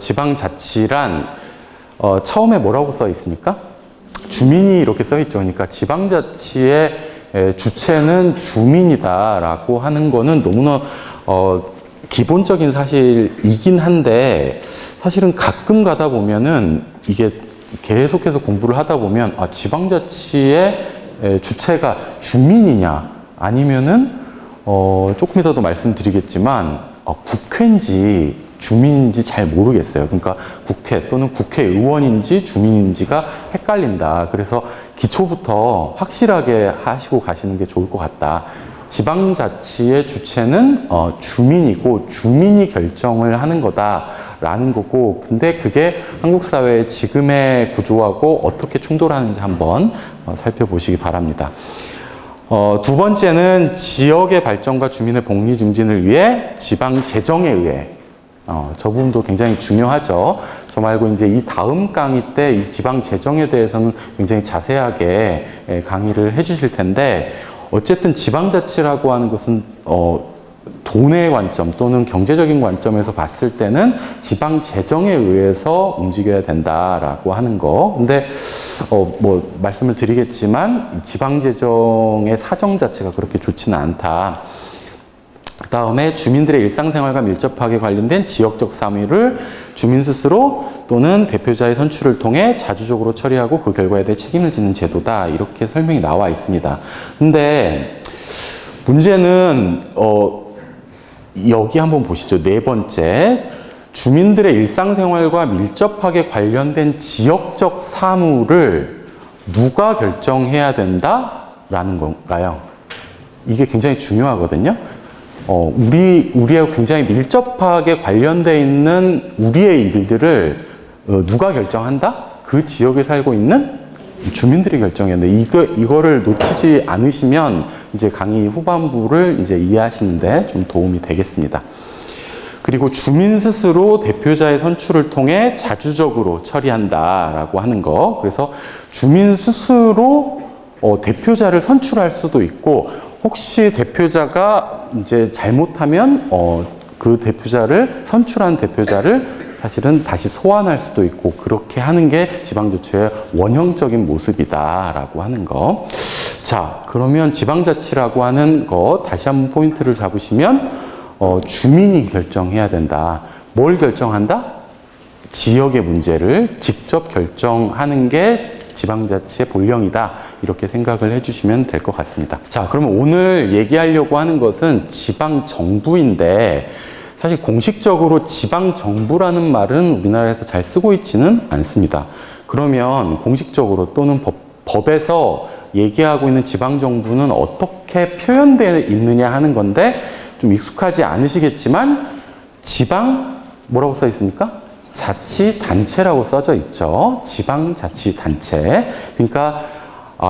지방자치란 처음에 뭐라고 써 있습니까? 주민이 이렇게 써 있죠. 그러니까 지방자치의 주체는 주민이다라고 하는 거는 너무나 기본적인 사실이긴 한데, 사실은 가끔 가다 보면은 이게 계속해서 공부를 하다 보면 지방자치의 주체가 주민이냐 아니면은 조금 이따도 말씀드리겠지만 국회인지 주민인지 잘 모르겠어요. 그러니까 국회 또는 국회의원인지 주민인지가 헷갈린다. 그래서 기초부터 확실하게 하시고 가시는 게 좋을 것 같다. 지방자치의 주체는 주민이고 주민이 결정을 하는 거다라는 거고, 근데 그게 한국 사회의 지금의 구조하고 어떻게 충돌하는지 한번 살펴보시기 바랍니다. 두 번째는 지역의 발전과 주민의 복리 증진을 위해 지방 재정에 의해, 저 부분도 굉장히 중요하죠. 저 말고 이제 이 다음 강의 때 이 지방 재정에 대해서는 굉장히 자세하게 강의를 해주실 텐데, 어쨌든 지방자치라고 하는 것은 돈의 관점 또는 경제적인 관점에서 봤을 때는 지방 재정에 의해서 움직여야 된다라고 하는 거. 근데 뭐 말씀을 드리겠지만 지방 재정의 사정 자체가 그렇게 좋지는 않다. 그 다음에 주민들의 일상생활과 밀접하게 관련된 지역적 사무를 주민 스스로 또는 대표자의 선출을 통해 자주적으로 처리하고 그 결과에 대해 책임을 지는 제도다. 이렇게 설명이 나와 있습니다. 근데 문제는 여기 한번 보시죠. 네 번째, 주민들의 일상생활과 밀접하게 관련된 지역적 사무를 누가 결정해야 된다라는 건가요? 이게 굉장히 중요하거든요. 우리하고 굉장히 밀접하게 관련되어 있는 우리의 일들을 누가 결정한다? 그 지역에 살고 있는 주민들이 결정해야 돼. 이거를 놓치지 않으시면 이제 강의 후반부를 이제 이해하시는데 좀 도움이 되겠습니다. 그리고 주민 스스로 대표자의 선출을 통해 자주적으로 처리한다라고 하는 거. 그래서 주민 스스로 대표자를 선출할 수도 있고, 혹시 대표자가 이제 잘못하면 그 대표자를 선출한 대표자를 사실은 다시 소환할 수도 있고, 그렇게 하는 게 지방자치의 원형적인 모습이다라고 하는 거. 자, 그러면 지방자치라고 하는 거 다시 한번 포인트를 잡으시면 주민이 결정해야 된다. 뭘 결정한다? 지역의 문제를 직접 결정하는 게 지방자치의 본령이다. 이렇게 생각을 해주시면 될 것 같습니다. 자, 그러면 오늘 얘기하려고 하는 것은 지방정부인데, 사실 공식적으로 지방정부라는 말은 우리나라에서 잘 쓰고 있지는 않습니다. 그러면 공식적으로 또는 법에서 얘기하고 있는 지방정부는 어떻게 표현되어 있느냐 하는 건데, 좀 익숙하지 않으시겠지만 지방 뭐라고 써 있습니까? 자치단체라고 써져 있죠. 지방자치단체. 그러니까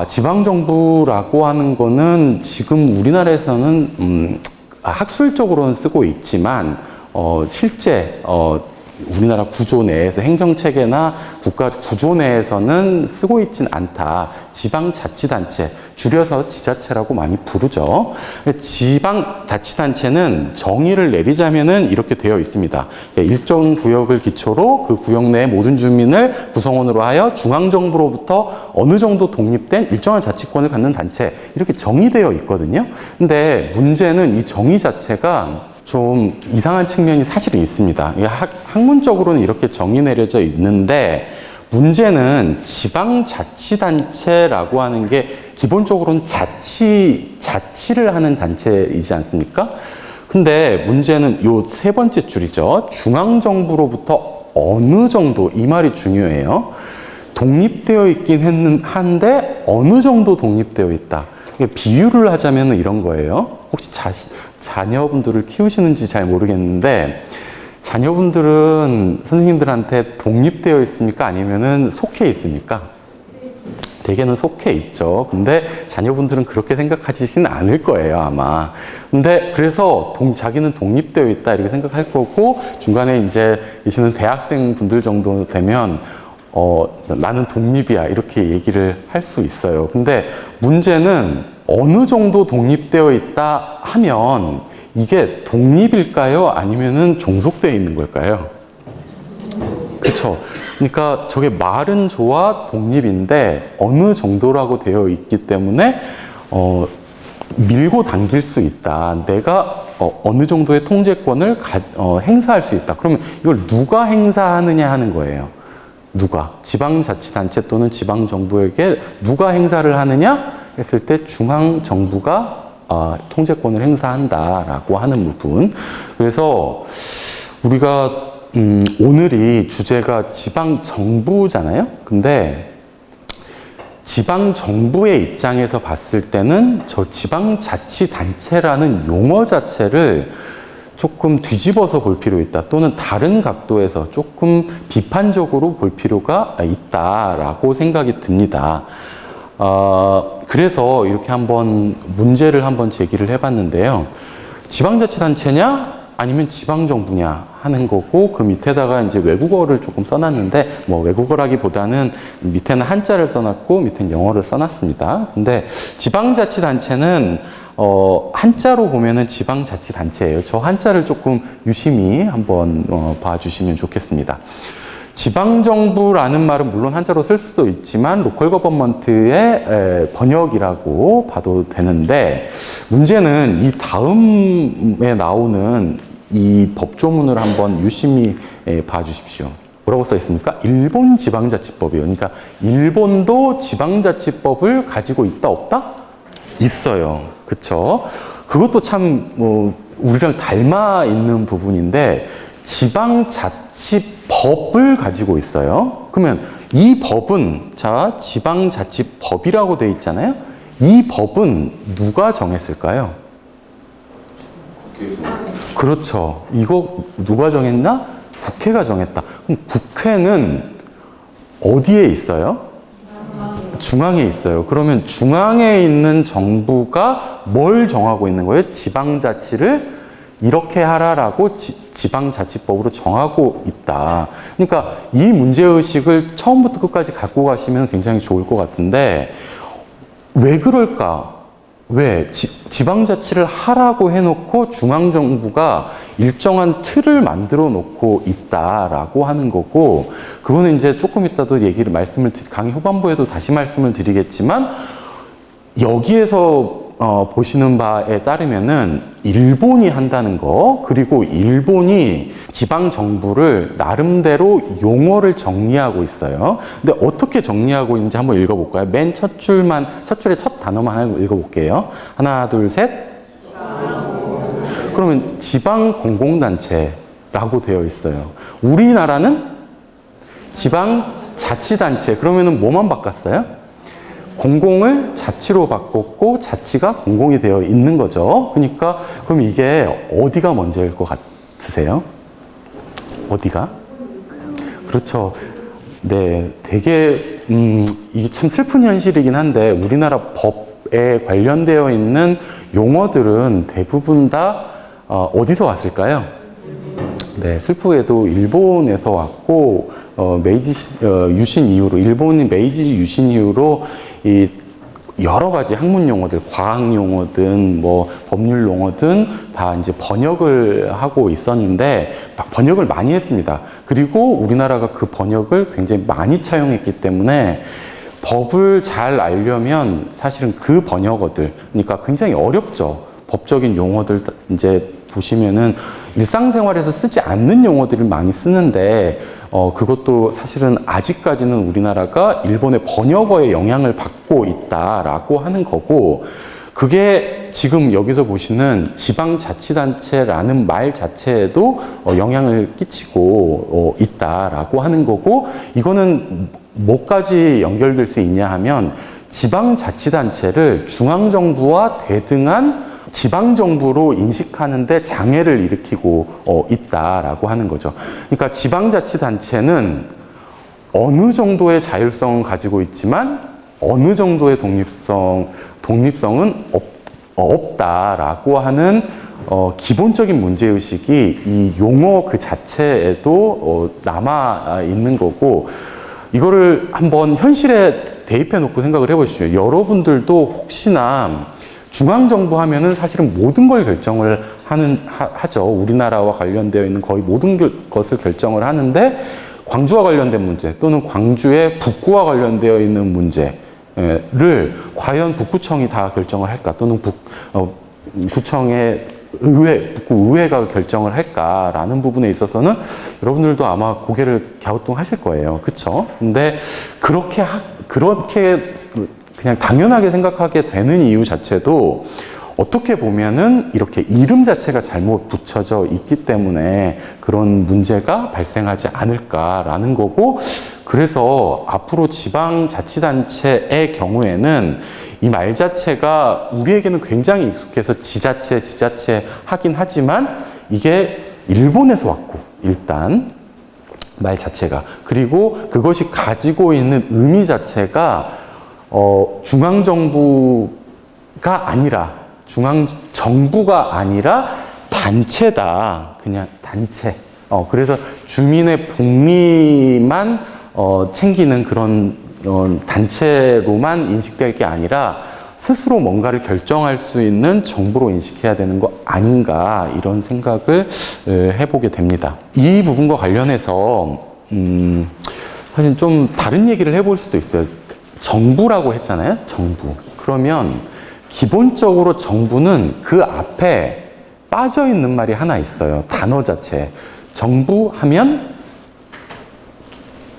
지방정부라고 하는 거는 지금 우리나라에서는 학술적으로는 쓰고 있지만 실제 우리나라 구조 내에서 행정체계나 국가 구조 내에서는 쓰고 있진 않다. 지방자치단체, 줄여서 지자체라고 많이 부르죠. 지방자치단체는 정의를 내리자면은 이렇게 되어 있습니다. 일정 구역을 기초로 그 구역 내 모든 주민을 구성원으로 하여 중앙정부로부터 어느 정도 독립된 일정한 자치권을 갖는 단체, 이렇게 정의되어 있거든요. 근데 문제는 이 정의 자체가 좀 이상한 측면이 사실은 있습니다. 학문적으로는 이렇게 정의 내려져 있는데, 문제는 지방자치단체라고 하는 게 기본적으로는 자치를 하는 단체이지 않습니까? 근데 문제는 요 세 번째 줄이죠. 중앙정부로부터 어느 정도, 이 말이 중요해요. 독립되어 있긴 한데 어느 정도 독립되어 있다. 비유를 하자면 이런 거예요. 혹시 자녀분들을 키우시는지 잘 모르겠는데, 자녀분들은 선생님들한테 독립되어 있습니까? 아니면은 속해 있습니까? 대개는 속해 있죠. 근데 자녀분들은 그렇게 생각하시지는 않을 거예요, 아마. 근데 그래서 자기는 독립되어 있다 이렇게 생각할 거고, 중간에 이제 계시는 대학생 분들 정도 되면 나는 독립이야 이렇게 얘기를 할 수 있어요. 근데 문제는 어느 정도 독립되어 있다 하면 이게 독립일까요? 아니면은 종속되어 있는 걸까요? 그렇죠. 그러니까 저게 말은 좋아 독립인데 어느 정도라고 되어 있기 때문에 밀고 당길 수 있다. 내가 어느 정도의 통제권을 행사할 수 있다. 그러면 이걸 누가 행사하느냐 하는 거예요. 누가? 지방자치단체 또는 지방정부에게 누가 행사를 하느냐 했을 때 중앙정부가 통제권을 행사한다라고 하는 부분. 그래서 우리가 오늘이 주제가 지방정부잖아요. 근데 지방정부의 입장에서 봤을 때는 저 지방자치단체라는 용어 자체를 조금 뒤집어서 볼 필요 있다. 또는 다른 각도에서 조금 비판적으로 볼 필요가 있다라고 생각이 듭니다. 그래서 이렇게 한번 문제를 한번 제기를 해봤는데요. 지방자치단체냐? 아니면 지방정부냐 하는 거고, 그 밑에다가 이제 외국어를 조금 써놨는데, 뭐 외국어라기보다는 밑에는 한자를 써놨고, 밑에는 영어를 써놨습니다. 근데 지방자치단체는, 한자로 보면은 지방자치단체예요. 저 한자를 조금 유심히 한번 봐주시면 좋겠습니다. 지방정부라는 말은 물론 한자로 쓸 수도 있지만 로컬 거버먼트의 번역이라고 봐도 되는데, 문제는 이 다음에 나오는 이 법조문을 한번 유심히 봐주십시오. 뭐라고 써 있습니까? 일본 지방자치법이에요. 그러니까 일본도 지방자치법을 가지고 있다 없다? 있어요. 그쵸? 그것도 참 우리랑 닮아 있는 부분인데, 지방자치법을 가지고 있어요. 그러면 이 법은, 자, 지방자치법이라고 돼 있잖아요. 이 법은 누가 정했을까요? 그렇죠. 이거 누가 정했나? 국회가 정했다. 그럼 국회는 어디에 있어요? 중앙에 있어요. 그러면 중앙에 있는 정부가 뭘 정하고 있는 거예요? 지방자치를 이렇게 하라라고 지방자치법으로 정하고 있다. 그러니까 이 문제의식을 처음부터 끝까지 갖고 가시면 굉장히 좋을 것 같은데, 왜 그럴까? 왜? 지방자치를 하라고 해놓고 중앙정부가 일정한 틀을 만들어 놓고 있다라고 하는 거고, 그거는 이제 조금 이따도 강의 후반부에도 다시 말씀을 드리겠지만, 여기에서 보시는 바에 따르면은 일본이 한다는 거, 그리고 일본이 지방정부를 나름대로 용어를 정리하고 있어요. 근데 어떻게 정리하고 있는지 한번 읽어볼까요? 맨 첫 줄의 첫 단어만 하고 읽어볼게요. 하나, 둘, 셋. 그러면 지방공공단체라고 되어 있어요. 우리나라는 지방자치단체. 그러면은 뭐만 바꿨어요? 공공을 자치로 바꿨고 자치가 공공이 되어 있는 거죠. 그러니까 그럼 이게 어디가 먼저일 것 같으세요? 어디가? 그렇죠. 네, 되게 이게 참 슬픈 현실이긴 한데, 우리나라 법에 관련되어 있는 용어들은 대부분 다 어디서 왔을까요? 네, 슬프게도 일본에서 왔고, 메이지 유신 이후로, 일본이 메이지 유신 이후로 이 여러 가지 학문 용어들, 과학 용어든 뭐 법률 용어든 다 이제 번역을 하고 있었는데, 번역을 많이 했습니다. 그리고 우리나라가 그 번역을 굉장히 많이 차용했기 때문에 법을 잘 알려면 사실은 그 번역어들, 그러니까 굉장히 어렵죠. 법적인 용어들 이제 보시면은 일상생활에서 쓰지 않는 용어들을 많이 쓰는데, 그것도 사실은 아직까지는 우리나라가 일본의 번역어의 영향을 받고 있다라고 하는 거고, 그게 지금 여기서 보시는 지방자치단체라는 말 자체에도 영향을 끼치고 있다라고 하는 거고, 이거는 뭐까지 연결될 수 있냐 하면, 지방자치단체를 중앙정부와 대등한 지방정부로 인식하는데 장애를 일으키고 있다라고 하는 거죠. 그러니까 지방자치단체는 어느 정도의 자율성은 가지고 있지만 어느 정도의 독립성은 없다라고 하는 기본적인 문제의식이 이 용어 그 자체에도 남아 있는 거고, 이거를 한번 현실에 대입해 놓고 생각을 해보시죠. 여러분들도 혹시나 중앙정부 하면은 사실은 모든 걸 결정을 하죠. 우리나라와 관련되어 있는 거의 모든 것을 결정을 하는데, 광주와 관련된 문제 또는 광주의 북구와 관련되어 있는 문제를 과연 북구청이 다 결정을 할까 또는 구청의 북구 의회가 결정을 할까라는 부분에 있어서는 여러분들도 아마 고개를 갸우뚱하실 거예요. 그쵸? 근데 그렇게 그냥 당연하게 생각하게 되는 이유 자체도 어떻게 보면은 이렇게 이름 자체가 잘못 붙여져 있기 때문에 그런 문제가 발생하지 않을까라는 거고, 그래서 앞으로 지방자치단체의 경우에는 이 말 자체가 우리에게는 굉장히 익숙해서 지자체 하긴 하지만 이게 일본에서 왔고, 일단 말 자체가, 그리고 그것이 가지고 있는 의미 자체가 중앙정부가 아니라 단체다. 그냥 단체. 그래서 주민의 복리만 챙기는 그런 단체로만 인식될 게 아니라 스스로 뭔가를 결정할 수 있는 정부로 인식해야 되는 거 아닌가, 이런 생각을 해보게 됩니다. 이 부분과 관련해서 사실 좀 다른 얘기를 해볼 수도 있어요. 정부라고 했잖아요. 정부. 그러면 기본적으로 정부는 그 앞에 빠져 있는 말이 하나 있어요. 단어 자체. 정부 하면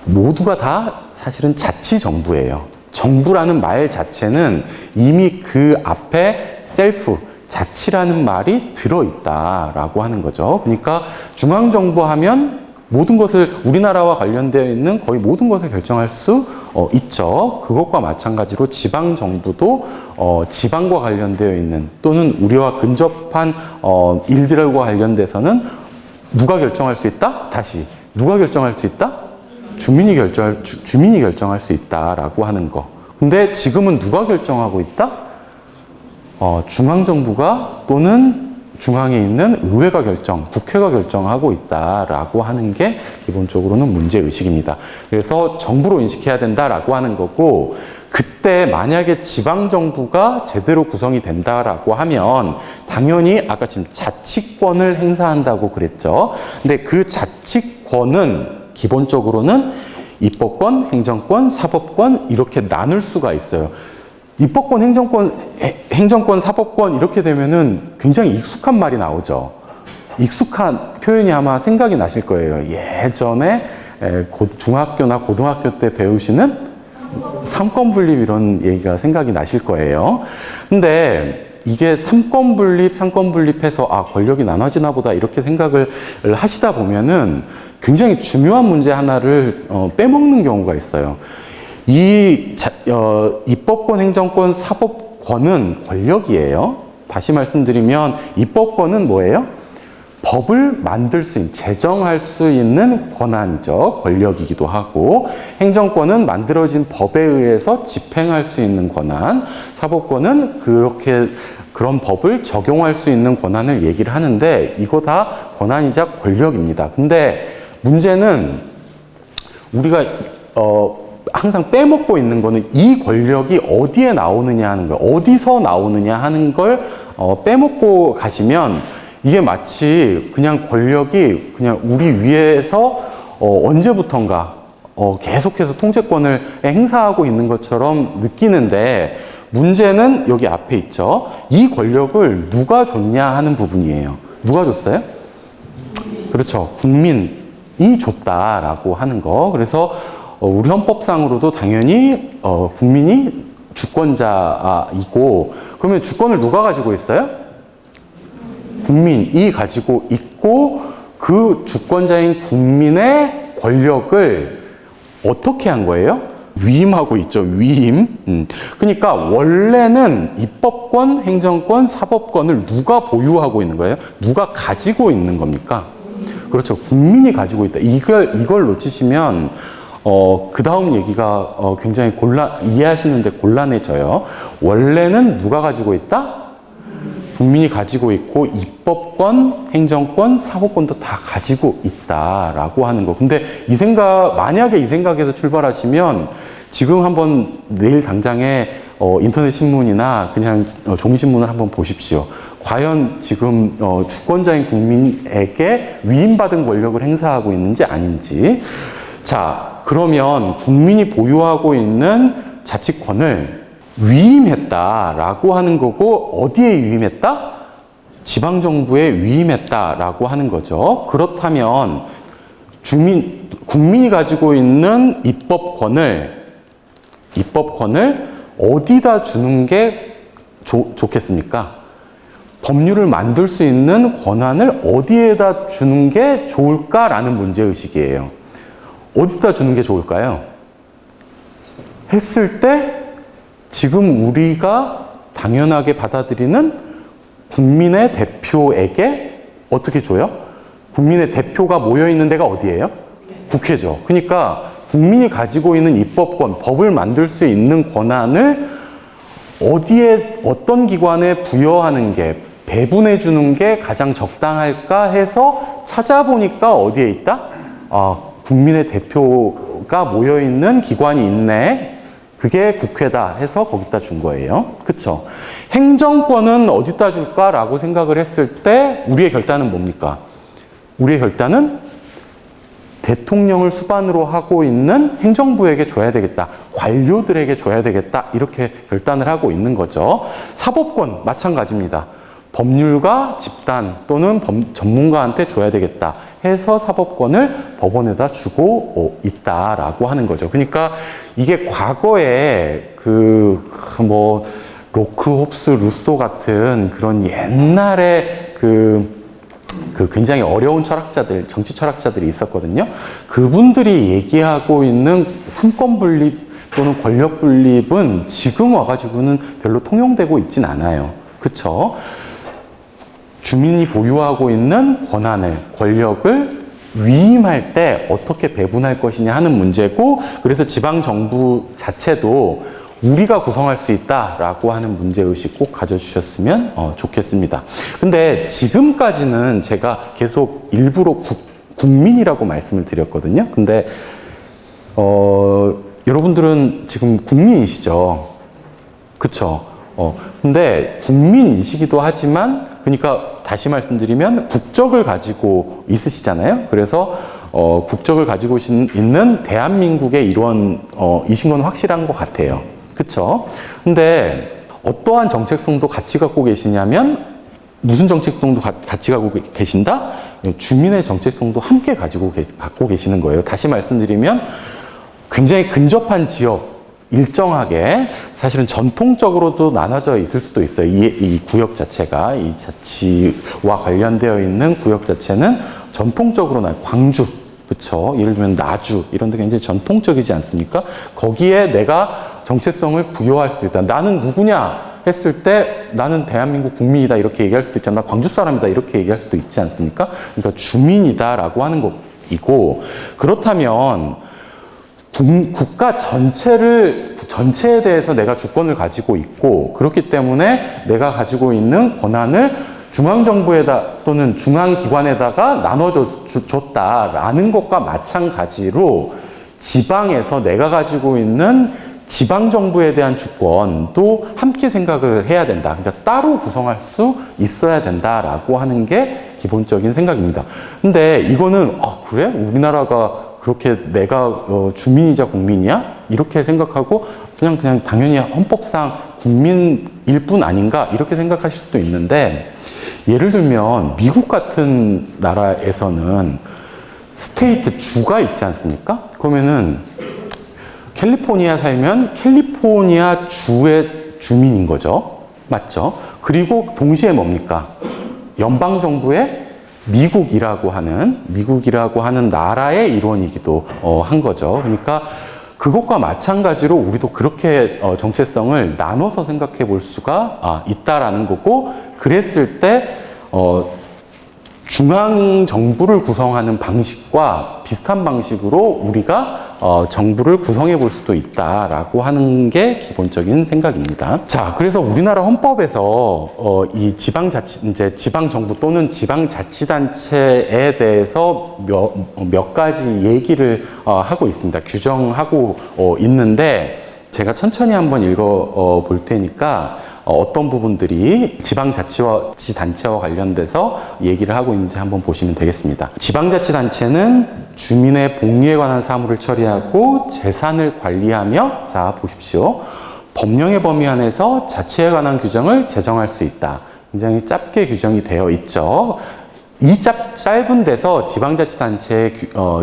모두가 다 사실은 자치정부예요. 정부라는 말 자체는 이미 그 앞에 셀프, 자치라는 말이 들어있다라고 하는 거죠. 그러니까 중앙정부 하면 모든 것을, 우리나라와 관련되어 있는 거의 모든 것을 결정할 수 있죠. 그것과 마찬가지로 지방정부도 지방과 관련되어 있는 또는 우리와 근접한 일들과 관련돼서는 누가 결정할 수 있다? 다시 누가 결정할 수 있다? 주민이 결정할 수 있다라고 하는 거. 근데 지금은 누가 결정하고 있다? 중앙정부가 또는 중앙에 있는 의회가 국회가 결정하고 있다라고 하는 게 기본적으로는 문제의식입니다. 그래서 정부로 인식해야 된다라고 하는 거고, 그때 만약에 지방정부가 제대로 구성이 된다라고 하면 당연히 아까 지금 자치권을 행사한다고 그랬죠. 근데 그 자치권은 기본적으로는 입법권, 행정권, 사법권 이렇게 나눌 수가 있어요. 입법권, 행정권, 사법권 이렇게 되면은 굉장히 익숙한 말이 나오죠. 익숙한 표현이 아마 생각이 나실 거예요. 예전에 중학교나 고등학교 때 배우시는 삼권분립 이런 얘기가 생각이 나실 거예요. 근데 이게 삼권분립해서 권력이 나눠지나 보다 이렇게 생각을 하시다 보면은 굉장히 중요한 문제 하나를 빼먹는 경우가 있어요. 입법권, 행정권, 사법권은 권력이에요. 다시 말씀드리면 입법권은 뭐예요? 법을 만들 수 있는, 제정할 수 있는 권한이죠. 권력이기도 하고, 행정권은 만들어진 법에 의해서 집행할 수 있는 권한, 사법권은 그런 법을 적용할 수 있는 권한을 얘기를 하는데, 이거 다 권한이자 권력입니다. 근데 문제는 우리가 항상 빼먹고 있는 거는 이 권력이 어디에 나오느냐 하는 거예요. 어디서 나오느냐 하는 걸 빼먹고 가시면 이게 마치 그냥 권력이 그냥 우리 위에서 언제부턴가 계속해서 통제권을 행사하고 있는 것처럼 느끼는데, 문제는 여기 앞에 있죠. 이 권력을 누가 줬냐 하는 부분이에요. 누가 줬어요? 그렇죠. 국민이 줬다라고 하는 거. 그래서 우리 헌법상으로도 당연히 국민이 주권자이고, 그러면 주권을 누가 가지고 있어요? 국민이 가지고 있고, 그 주권자인 국민의 권력을 어떻게 한 거예요? 위임하고 있죠. 위임. 그러니까 원래는 입법권, 행정권, 사법권을 누가 보유하고 있는 거예요? 누가 가지고 있는 겁니까? 그렇죠. 국민이 가지고 있다. 이걸 놓치시면 그 다음 얘기가 굉장히 이해하시는데 곤란해져요. 원래는 누가 가지고 있다? 국민이 가지고 있고, 입법권, 행정권, 사법권도 다 가지고 있다라고 하는 거. 근데 만약에 이 생각에서 출발하시면 지금 한번 내일 당장에 인터넷 신문이나 그냥 종이신문을 한번 보십시오. 과연 지금 주권자인 국민에게 위임받은 권력을 행사하고 있는지 아닌지. 자, 그러면 국민이 보유하고 있는 자치권을 위임했다라고 하는 거고, 어디에 위임했다? 지방정부에 위임했다라고 하는 거죠. 그렇다면 국민이 가지고 있는 입법권을 어디다 주는 게 좋겠습니까? 법률을 만들 수 있는 권한을 어디에다 주는 게 좋을까라는 문제의식이에요. 어디다 주는 게 좋을까요? 했을 때 지금 우리가 당연하게 받아들이는 국민의 대표에게 어떻게 줘요? 국민의 대표가 모여있는 데가 어디예요? 국회죠. 그러니까 국민이 가지고 있는 입법권, 법을 만들 수 있는 권한을 어디에, 어떤 기관에 부여하는 게, 배분해 주는 게 가장 적당할까 해서 찾아보니까 어디에 있다? 국민의 대표가 모여있는 기관이 있네. 그게 국회다 해서 거기다 준 거예요. 그쵸? 행정권은 어디다 줄까라고 생각을 했을 때 우리의 결단은 뭡니까? 우리의 결단은 대통령을 수반으로 하고 있는 행정부에게 줘야 되겠다. 관료들에게 줘야 되겠다. 이렇게 결단을 하고 있는 거죠. 사법권 마찬가지입니다. 법률가 집단 또는 전문가한테 줘야 되겠다 해서 사법권을 법원에다 주고 있다라고 하는 거죠. 그러니까 이게 과거에 로크, 홉스, 루소 같은 그런 옛날에 굉장히 어려운 철학자들, 정치 철학자들이 있었거든요. 그분들이 얘기하고 있는 삼권 분립 또는 권력 분립은 지금 와가지고는 별로 통용되고 있진 않아요. 그쵸? 주민이 보유하고 있는 권력을 위임할 때 어떻게 배분할 것이냐 하는 문제고, 그래서 지방정부 자체도 우리가 구성할 수 있다라고 하는 문제의식 꼭 가져주셨으면 좋겠습니다. 근데 지금까지는 제가 계속 일부러 국민이라고 말씀을 드렸거든요. 근데 여러분들은 지금 국민이시죠? 그쵸? 근데 국민이시기도 하지만, 그러니까 다시 말씀드리면 국적을 가지고 있으시잖아요. 그래서 국적을 가지고 있는 대한민국의 일원이신 건 확실한 것 같아요. 그쵸? 근데 어떠한 정체성도 같이 갖고 계시냐면, 무슨 정체성도 같이 갖고 계신다? 주민의 정체성도 함께 갖고 계시는 거예요. 다시 말씀드리면 굉장히 근접한 지역, 일정하게 사실은 전통적으로도 나눠져 있을 수도 있어요. 이 구역 자체가, 이 자치와 관련되어 있는 구역 자체는 전통적으로 광주, 그쵸? 예를 들면 나주 이런 데 굉장히 전통적이지 않습니까? 거기에 내가 정체성을 부여할 수도 있다. 나는 누구냐 했을 때 나는 대한민국 국민이다 이렇게 얘기할 수도 있잖아. 나 광주 사람이다 이렇게 얘기할 수도 있지 않습니까? 그러니까 주민이다라고 하는 것이고, 그렇다면 국가 전체에 대해서 내가 주권을 가지고 있고, 그렇기 때문에 내가 가지고 있는 권한을 중앙정부에다 또는 중앙기관에다가 나눠줬다라는 것과 마찬가지로 지방에서 내가 가지고 있는 지방정부에 대한 주권도 함께 생각을 해야 된다. 그러니까 따로 구성할 수 있어야 된다라고 하는 게 기본적인 생각입니다. 근데 이거는 그래? 우리나라가 그렇게 내가 주민이자 국민이야? 이렇게 생각하고 그냥 당연히 헌법상 국민일 뿐 아닌가? 이렇게 생각하실 수도 있는데, 예를 들면 미국 같은 나라에서는 스테이트 주가 있지 않습니까? 그러면은 캘리포니아 살면 캘리포니아 주의 주민인 거죠. 맞죠? 그리고 동시에 뭡니까? 연방정부의 미국이라고 하는 나라의 일원이기도 한 거죠. 그러니까 그것과 마찬가지로 우리도 그렇게 정체성을 나눠서 생각해 볼 수가 있다라는 거고, 그랬을 때 중앙정부를 구성하는 방식과 비슷한 방식으로 우리가 정부를 구성해 볼 수도 있다라고 하는 게 기본적인 생각입니다. 자, 그래서 우리나라 헌법에서 이 지방정부 또는 지방자치단체에 대해서 몇 가지 얘기를 하고 있습니다. 규정하고 있는데, 제가 천천히 한번 읽어 볼 테니까 어떤 부분들이 지방자치단체와 관련돼서 얘기를 하고 있는지 한번 보시면 되겠습니다. 지방자치단체는 주민의 복리에 관한 사무를 처리하고 재산을 관리하며, 자 보십시오. 법령의 범위 안에서 자치에 관한 규정을 제정할 수 있다. 굉장히 짧게 규정이 되어 있죠. 이 짧은 데서 지방자치단체의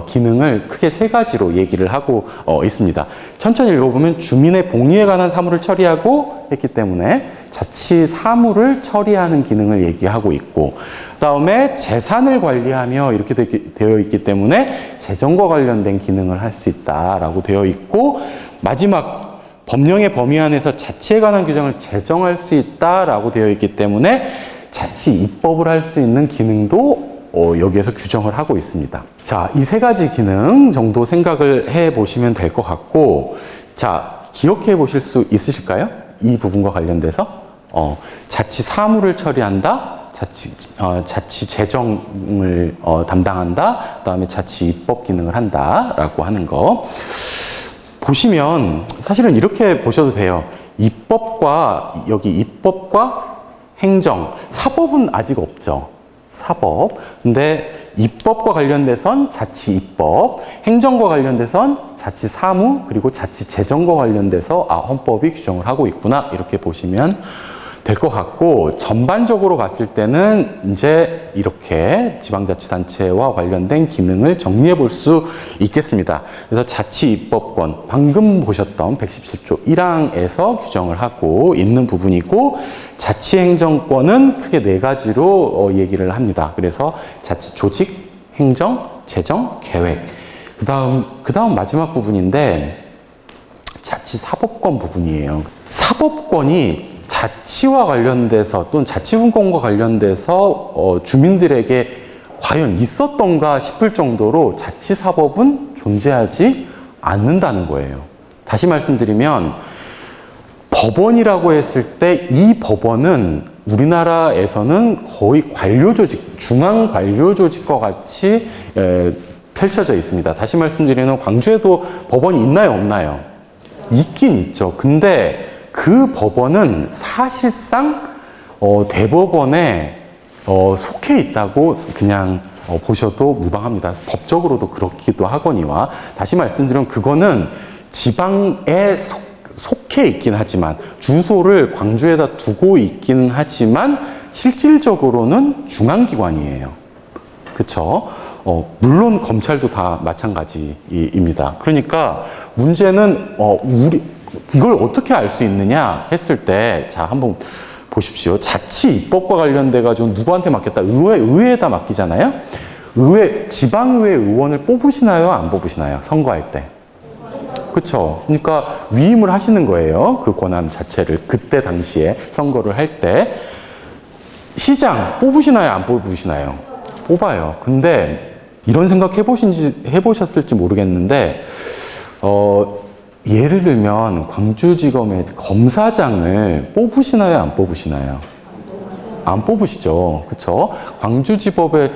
기능을 크게 세 가지로 얘기를 하고 있습니다. 천천히 읽어보면 주민의 복리에 관한 사무를 처리하고 했기 때문에 자치 사무를 처리하는 기능을 얘기하고 있고, 그 다음에 재산을 관리하며 이렇게 되어 있기 때문에 재정과 관련된 기능을 할 수 있다라고 되어 있고, 마지막 법령의 범위 안에서 자치에 관한 규정을 제정할 수 있다라고 되어 있기 때문에 자치 입법을 할 수 있는 기능도 여기에서 규정을 하고 있습니다. 자, 이 세 가지 기능 정도 생각을 해 보시면 될 것 같고, 자, 기억해 보실 수 있으실까요? 이 부분과 관련돼서 자치 사무를 처리한다, 자치 재정을 담당한다, 그 다음에 자치 입법 기능을 한다라고 하는 거. 보시면 사실은 이렇게 보셔도 돼요. 여기 입법과 행정, 사법은 아직 없죠. 사법. 근데 입법과 관련돼선 자치 입법, 행정과 관련돼선 자치 사무, 그리고 자치 재정과 관련돼서 헌법이 규정을 하고 있구나, 이렇게 보시면 될 것 같고, 전반적으로 봤을 때는 이제 이렇게 지방자치단체와 관련된 기능을 정리해 볼 수 있겠습니다. 그래서 자치입법권, 방금 보셨던 117조 1항에서 규정을 하고 있는 부분이고, 자치행정권은 크게 네 가지로 얘기를 합니다. 그래서 자치조직, 행정, 재정, 계획. 그 다음 마지막 부분인데, 자치사법권 부분이에요. 사법권이 자치와 관련돼서 또는 자치분권과 관련돼서 주민들에게 과연 있었던가 싶을 정도로 자치사법은 존재하지 않는다는 거예요. 다시 말씀드리면 법원이라고 했을 때 이 법원은 우리나라에서는 거의 관료조직, 중앙관료조직과 같이 펼쳐져 있습니다. 다시 말씀드리면 광주에도 법원이 있나요, 없나요? 있긴 있죠. 근데 그 법원은 사실상 대법원에 속해 있다고 그냥 보셔도 무방합니다. 법적으로도 그렇기도 하거니와, 다시 말씀드리면 그거는 지방에 속해 있긴 하지만, 주소를 광주에다 두고 있긴 하지만 실질적으로는 중앙기관이에요. 그렇죠? 물론 검찰도 다 마찬가지입니다. 그러니까 문제는 이걸 어떻게 알 수 있느냐 했을 때, 자, 한번 보십시오. 자치 입법과 관련돼가지고 누구한테 맡겼다? 의회에다 맡기잖아요? 지방의회 의원을 뽑으시나요? 안 뽑으시나요? 선거할 때. 그쵸. 그러니까 위임을 하시는 거예요. 그 권한 자체를. 그때 당시에 선거를 할 때. 시장 뽑으시나요? 안 뽑으시나요? 뽑아요. 근데 이런 생각 해보셨을지 모르겠는데, 예를 들면 광주지검의 검사장을 뽑으시나요? 안 뽑으시나요? 안 뽑으시죠. 그쵸? 광주지법의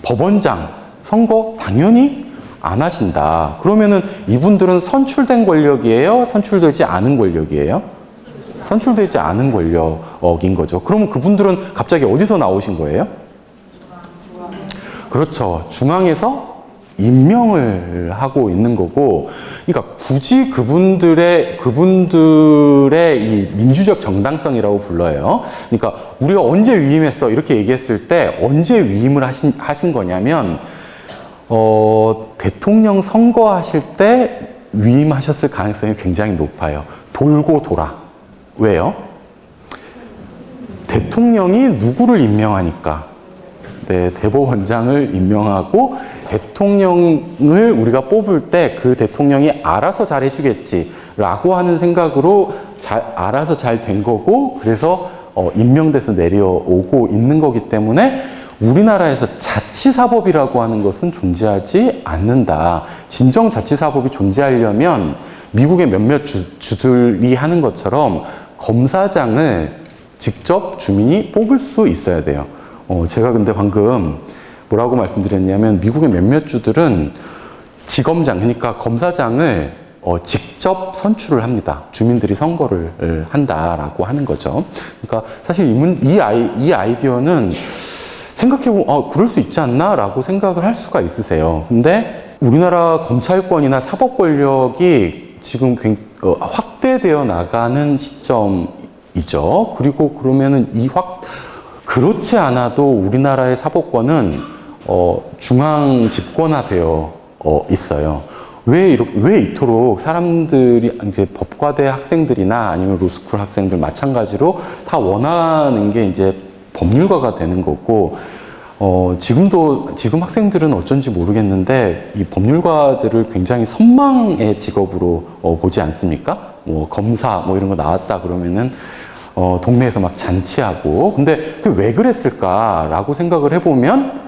법원장 선거 당연히 안 하신다. 그러면은 이분들은 선출된 권력이에요? 선출되지 않은 권력이에요? 선출되지 않은 권력인 거죠. 그러면 그분들은 갑자기 어디서 나오신 거예요? 그렇죠. 중앙에서 임명을 하고 있는 거고, 그러니까 굳이 그분들의 이 민주적 정당성이라고 불러요. 그러니까 우리가 언제 위임했어? 이렇게 얘기했을 때 언제 위임을 하신 거냐면, 대통령 선거하실 때 위임하셨을 가능성이 굉장히 높아요. 돌고 돌아. 왜요? 대통령이 누구를 임명하니까? 네, 대법원장을 임명하고, 대통령을 우리가 뽑을 때 그 대통령이 알아서 잘 해주겠지라고 하는 생각으로 알아서 잘 된 거고, 그래서 임명돼서 내려오고 있는 거기 때문에 우리나라에서 자치사법이라고 하는 것은 존재하지 않는다. 진정 자치사법이 존재하려면 미국의 몇몇 주들이 하는 것처럼 검사장을 직접 주민이 뽑을 수 있어야 돼요. 제가 근데 방금 뭐라고 말씀드렸냐면, 미국의 몇몇 주들은 지검장, 그러니까 검사장을 직접 선출을 합니다. 주민들이 선거를 한다라고 하는 거죠. 그러니까 사실 이 아이디어는 생각해보면 그럴 수 있지 않나? 라고 생각을 할 수가 있으세요. 근데 우리나라 검찰권이나 사법 권력이 지금 확대되어 나가는 시점이죠. 그리고 그러면은 그렇지 않아도 우리나라의 사법권은 중앙 집권화되어 있어요. 왜 이토록 사람들이 이제 법과대 학생들이나 아니면 로스쿨 학생들 마찬가지로 다 원하는 게 이제 법률가가 되는 거고, 지금 학생들은 어쩐지 모르겠는데, 이 법률가들을 굉장히 선망의 직업으로 보지 않습니까? 뭐, 검사, 뭐 이런 거 나왔다 그러면은, 동네에서 막 잔치하고. 근데 그 왜 그랬을까라고 생각을 해보면,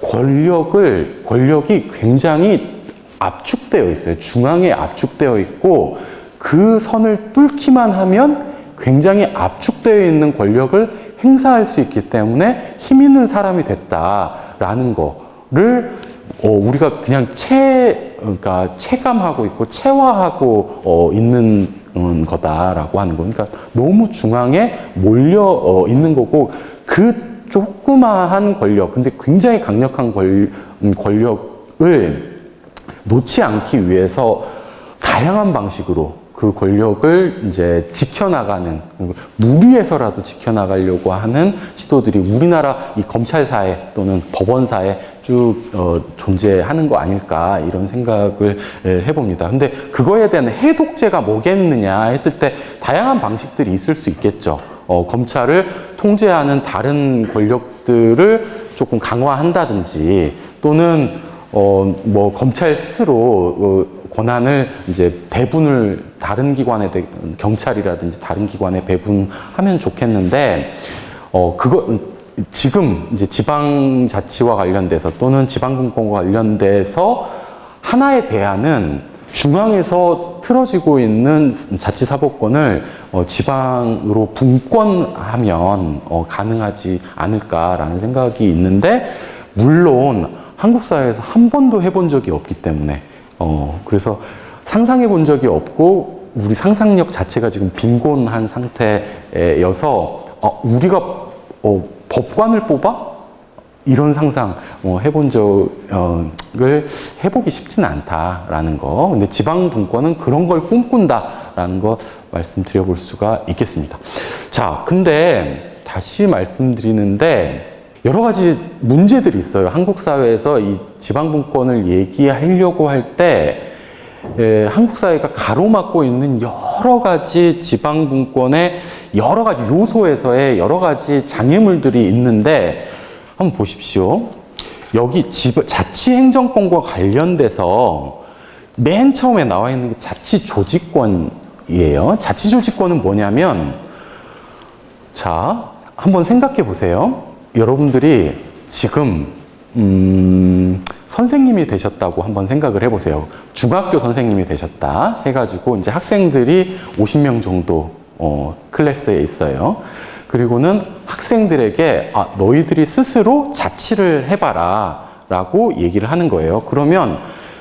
권력이 굉장히 압축되어 있어요. 중앙에 압축되어 있고, 그 선을 뚫기만 하면 굉장히 압축되어 있는 권력을 행사할 수 있기 때문에 힘 있는 사람이 됐다라는 거를 우리가 그냥 그러니까 체감하고 있고 체화하고 있는 거다라고 하는 거. 그러니까 너무 중앙에 몰려 있는 거고, 그 조그마한 권력, 근데 굉장히 강력한 권력을 놓지 않기 위해서 다양한 방식으로 그 권력을 이제 지켜나가는, 무리해서라도 지켜나가려고 하는 시도들이 우리나라 이 검찰사회 또는 법원사에 쭉 존재하는 거 아닐까, 이런 생각을 해봅니다. 근데 그거에 대한 해독제가 뭐겠느냐 했을 때 다양한 방식들이 있을 수 있겠죠. 검찰을 통제하는 다른 권력들을 조금 강화한다든지, 또는 뭐 검찰 스스로 권한을 이제 배분을 다른 기관에, 경찰이라든지 다른 기관에 배분하면 좋겠는데, 지금 이제 지방자치와 관련돼서 또는 지방분권과 관련돼서 하나의 대안은 중앙에서 틀어지고 있는 자치사법권을 지방으로 분권하면 가능하지 않을까라는 생각이 있는데, 물론 한국 사회에서 한 번도 해본 적이 없기 때문에 그래서 상상해 본 적이 없고 우리 상상력 자체가 지금 빈곤한 상태여서 우리가 법관을 뽑아? 이런 상상 해본 적을 해보기 쉽진 않다라는 거. 근데 지방분권은 그런 걸 꿈꾼다라는 거 말씀드려볼 수가 있겠습니다. 자, 근데 다시 말씀드리는데 여러 가지 문제들이 있어요. 한국 사회에서 이 지방분권을 얘기하려고 할 때 한국 사회가 가로막고 있는 여러 가지 지방분권의 여러 가지 요소에서의 여러 가지 장애물들이 있는데, 한번 보십시오. 여기 자치행정권과 관련돼서 맨 처음에 나와 있는 게 자치조직권이에요. 자치조직권은 뭐냐면, 자, 한번 생각해 보세요. 여러분들이 지금 선생님이 되셨다고 한번 생각을 해보세요. 중학교 선생님이 되셨다 해가지고 이제 학생들이 50명 정도 클래스에 있어요. 그리고는 학생들에게 너희들이 스스로 자치를 해봐라 라고 얘기를 하는 거예요. 그러면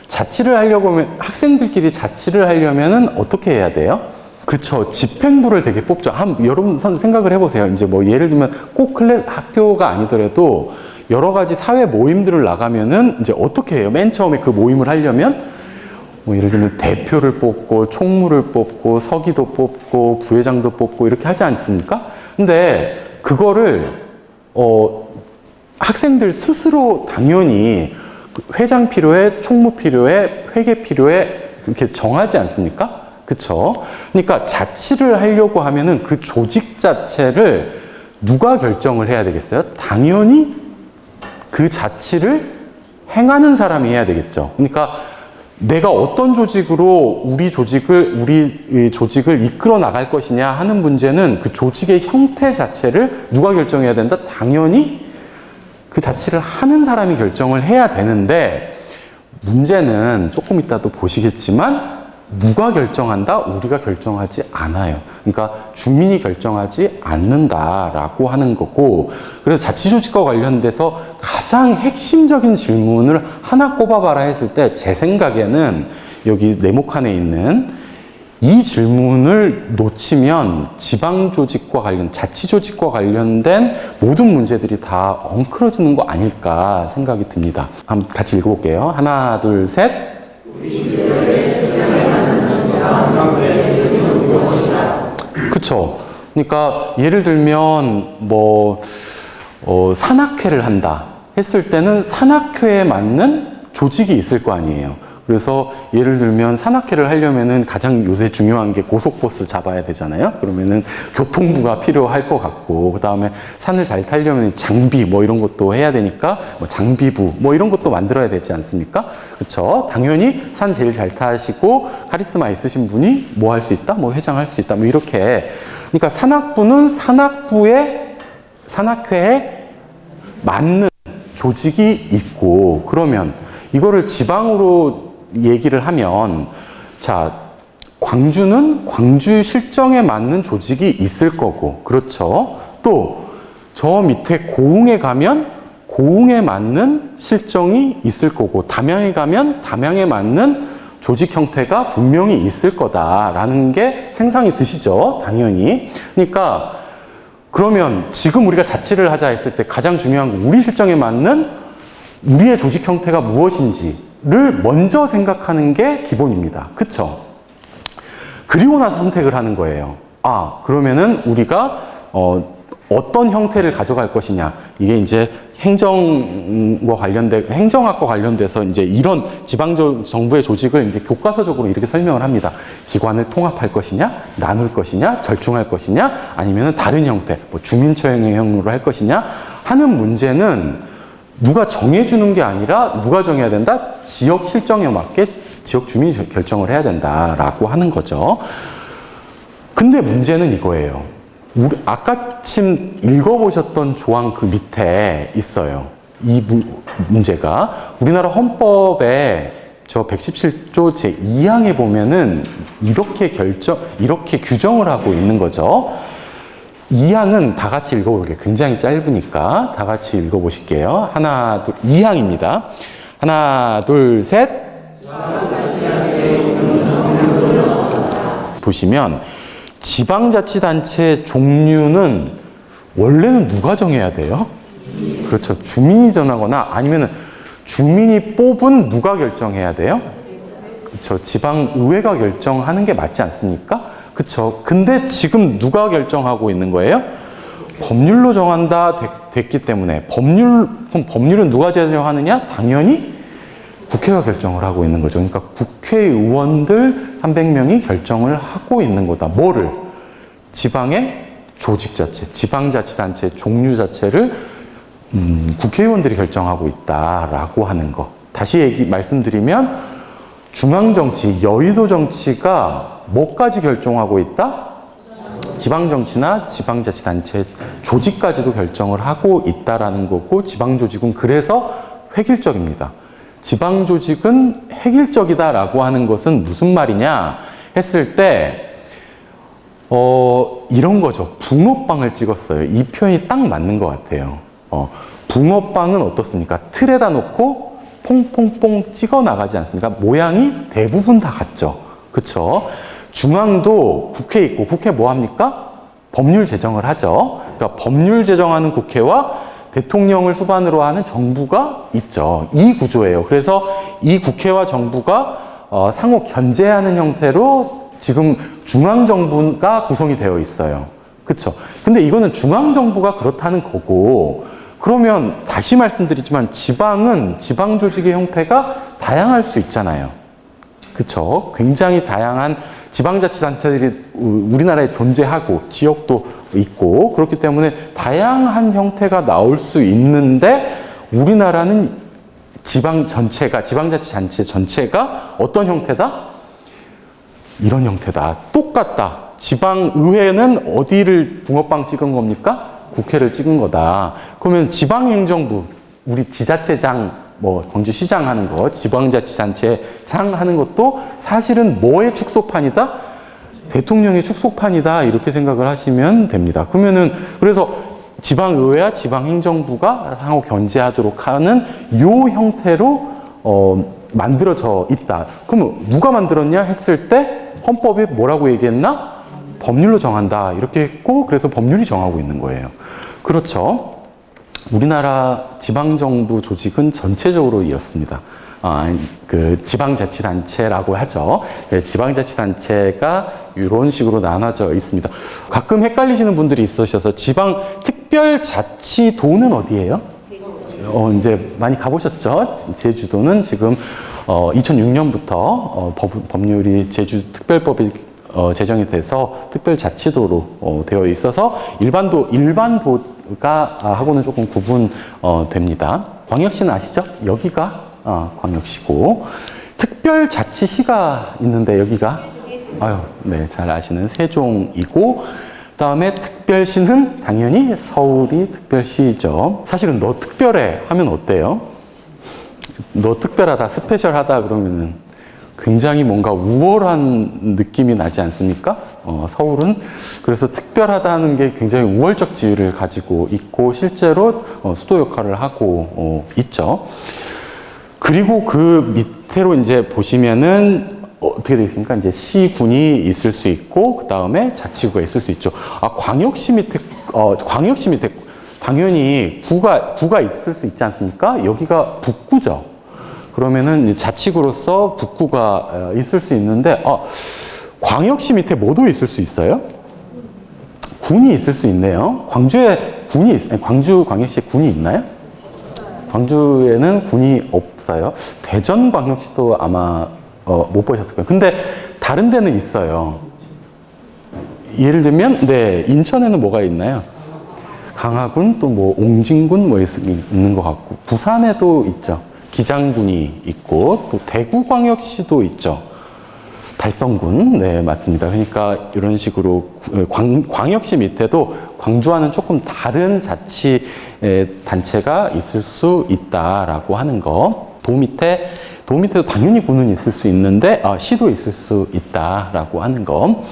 자치를 하려고 하면, 학생들끼리 자치를 하려면은 어떻게 해야 돼요? 그쵸. 집행부를 되게 뽑죠. 여러분 생각을 해보세요. 이제 뭐 예를 들면 꼭 학교가 아니더라도 여러 가지 사회 모임들을 나가면은 이제 어떻게 해요? 맨 처음에 그 모임을 하려면 뭐 예를 들면 대표를 뽑고 총무를 뽑고 서기도 뽑고 부회장도 뽑고 이렇게 하지 않습니까? 근데 그거를 학생들 스스로 당연히 회장 필요해, 총무 필요해, 회계 필요해 이렇게 정하지 않습니까? 그쵸? 그러니까 자치를 하려고 하면은 그 조직 자체를 누가 결정을 해야 되겠어요? 당연히 그 자치를 행하는 사람이 해야 되겠죠. 그러니까 내가 어떤 조직으로 우리 조직을 이끌어 나갈 것이냐 하는 문제는 그 조직의 형태 자체를 누가 결정해야 된다? 당연히 그 자치를 하는 사람이 결정을 해야 되는데, 문제는 조금 이따도 보시겠지만 누가 결정한다? 우리가 결정하지 않아요. 그러니까 주민이 결정하지 않는다라고 하는 거고, 그래서 자치조직과 관련돼서 가장 핵심적인 질문을 하나 꼽아봐라 했을 때 제 생각에는 여기 네모칸에 있는 이 질문을 놓치면 지방조직과 자치조직과 관련된 모든 문제들이 다 엉클어지는 거 아닐까 생각이 듭니다. 한번 같이 읽어볼게요. 하나, 둘, 셋. 그쵸. 그러니까 예를 들면 산악회를 한다 했을 때는 산악회에 맞는 조직이 있을 거 아니에요. 그래서 예를 들면 산악회를 하려면은 가장 요새 중요한 게 고속버스 잡아야 되잖아요. 그러면은 교통부가 필요할 것 같고, 그 다음에 산을 잘 타려면 장비 이런 것도 해야 되니까 장비부 이런 것도 만들어야 되지 않습니까? 그렇죠? 당연히 산 제일 잘 타시고 카리스마 있으신 분이 뭐 할 수 있다? 회장할 수 있다. 이렇게. 그러니까 산악부는 산악회에 맞는 조직이 있고, 그러면 이거를 지방으로 얘기를 하면, 자, 광주는 광주 실정에 맞는 조직이 있을 거고, 그렇죠? 또 저 밑에 고흥에 가면 고흥에 맞는 실정이 있을 거고, 담양에 가면 담양에 맞는 조직 형태가 분명히 있을 거다라는 게 생각이 드시죠? 당연히. 그러니까 그러면 지금 우리가 자치를 하자 했을 때 가장 중요한 건 우리 실정에 맞는 우리의 조직 형태가 무엇인지를 먼저 생각하는 게 기본입니다. 그쵸? 그리고 나서 선택을 하는 거예요. 그러면은 우리가 어떤 형태를 가져갈 것이냐. 이게 이제 행정학과 관련돼서 이제 이런 지방정부의 조직을 이제 교과서적으로 이렇게 설명을 합니다. 기관을 통합할 것이냐, 나눌 것이냐, 절충할 것이냐, 아니면 다른 형태, 주민처형으로 할 것이냐 하는 문제는 누가 정해주는 게 아니라 누가 정해야 된다? 지역 실정에 맞게 지역 주민이 결정을 해야 된다라고 하는 거죠. 근데 문제는 이거예요. 아까 침 읽어보셨던 조항 그 밑에 있어요. 이 문제가 우리나라 헌법에 저 117조 제2항에 보면은 이렇게 규정을 하고 있는 거죠. 2항은 다 같이 읽어볼게요. 굉장히 짧으니까 다 같이 읽어보실게요. 2항입니다. 하나, 둘, 셋. 보시면 지방자치단체 종류는 원래는 누가 정해야 돼요? 그렇죠. 주민이 정하거나 아니면 주민이 뽑은 누가 결정해야 돼요? 그렇죠. 지방의회가 결정하는 게 맞지 않습니까? 그렇죠. 근데 지금 누가 결정하고 있는 거예요? 법률로 정한다 됐기 때문에 법률은 누가 제정하느냐? 당연히 국회가 결정을 하고 있는 거죠. 그러니까 국회의원들 300명이 결정을 하고 있는 거다. 뭐를? 지방의 조직자체, 지방자치단체 종류 자체를 국회의원들이 결정하고 있다라고 하는 거. 다시 말씀드리면 중앙정치, 여의도 정치가 뭐까지 결정하고 있다? 지방정치나 지방자치단체 조직까지도 결정을 하고 있다라는 거고, 지방조직은 그래서 획일적입니다. 지방조직은 획일적이다라고 하는 것은 무슨 말이냐 했을 때 이런 거죠. 붕어빵을 찍었어요. 이 표현이 딱 맞는 것 같아요. 붕어빵은 어떻습니까? 틀에다 놓고 퐁퐁퐁 찍어 나가지 않습니까? 모양이 대부분 다 같죠. 그쵸? 중앙도 국회 있고, 국회 뭐 합니까? 법률 제정을 하죠. 그러니까 법률 제정하는 국회와 대통령을 수반으로 하는 정부가 있죠. 이 구조예요. 그래서 이 국회와 정부가 상호 견제하는 형태로 지금 중앙정부가 구성이 되어 있어요. 그쵸? 근데 이거는 중앙정부가 그렇다는 거고, 그러면 다시 말씀드리지만 지방은 지방조직의 형태가 다양할 수 있잖아요. 그쵸? 굉장히 다양한 지방자치단체들이 우리나라에 존재하고 지역도 있고, 그렇기 때문에 다양한 형태가 나올 수 있는데 우리나라는 지방자치단체 전체가 어떤 형태다? 이런 형태다. 똑같다. 지방의회는 어디를 붕어빵 찍은 겁니까? 국회를 찍은 거다. 그러면 지방행정부, 우리 지자체장, 광주시장 하는 거, 지방자치단체장 하는 것도 사실은 뭐의 축소판이다? 대통령의 축소판이다. 이렇게 생각을 하시면 됩니다. 그래서 지방의회와 지방행정부가 상호 견제하도록 하는 요 형태로 만들어져 있다. 그럼 누가 만들었냐 했을 때 헌법이 뭐라고 얘기했나? 법률로 정한다. 이렇게 했고, 그래서 법률이 정하고 있는 거예요. 그렇죠. 우리나라 지방정부 조직은 전체적으로 이렇습니다. 그 지방자치단체라고 하죠. 지방자치단체가 이런 식으로 나눠져 있습니다. 가끔 헷갈리시는 분들이 있으셔서 지방특별자치도는 어디예요? 이제 많이 가보셨죠? 제주도는 지금 2006년부터 법률이 제주특별법이 제정이 돼서 특별자치도로 되어 있어서 일반도가 하고는 조금 구분됩니다. 광역시는 아시죠? 여기가 광역시고, 특별자치시가 있는데 여기가 네, 잘 아시는 세종이고, 그다음에 특별시는 당연히 서울이 특별시죠. 사실은 너 특별해 하면 어때요? 너 특별하다, 스페셜하다 그러면은 굉장히 뭔가 우월한 느낌이 나지 않습니까? 서울은 그래서 특별하다는 게 굉장히 우월적 지위를 가지고 있고 실제로 수도 역할을 하고 있죠. 그리고 그 밑으로 이제 보시면은 어떻게 되어 있습니까? 이제 시군이 있을 수 있고, 그 다음에 자치구가 있을 수 있죠. 광역시 밑에 당연히 구가 있을 수 있지 않습니까? 여기가 북구죠. 그러면은 자치구로서 북구가 있을 수 있는데, 광역시 밑에 뭐도 있을 수 있어요? 군이 있을 수 있네요. 광주 광역시에 군이 있나요? 광주에는 군이 없어요. 대전광역시도 아마 못 보셨을 거예요. 근데 다른 데는 있어요. 예를 들면, 네, 인천에는 뭐가 있나요? 강화군, 또 뭐 옹진군 뭐 있는 것 같고, 부산에도 있죠. 기장군이 있고, 또 대구광역시도 있죠. 달성군, 네, 맞습니다. 그러니까 이런 식으로 광역시 밑에도 광주와는 조금 다른 자치 단체가 있을 수 있다라고 하는 거. 도 밑에도 당연히 구는 있을 수 있는데, 시도 있을 수 있다라고 하는 거.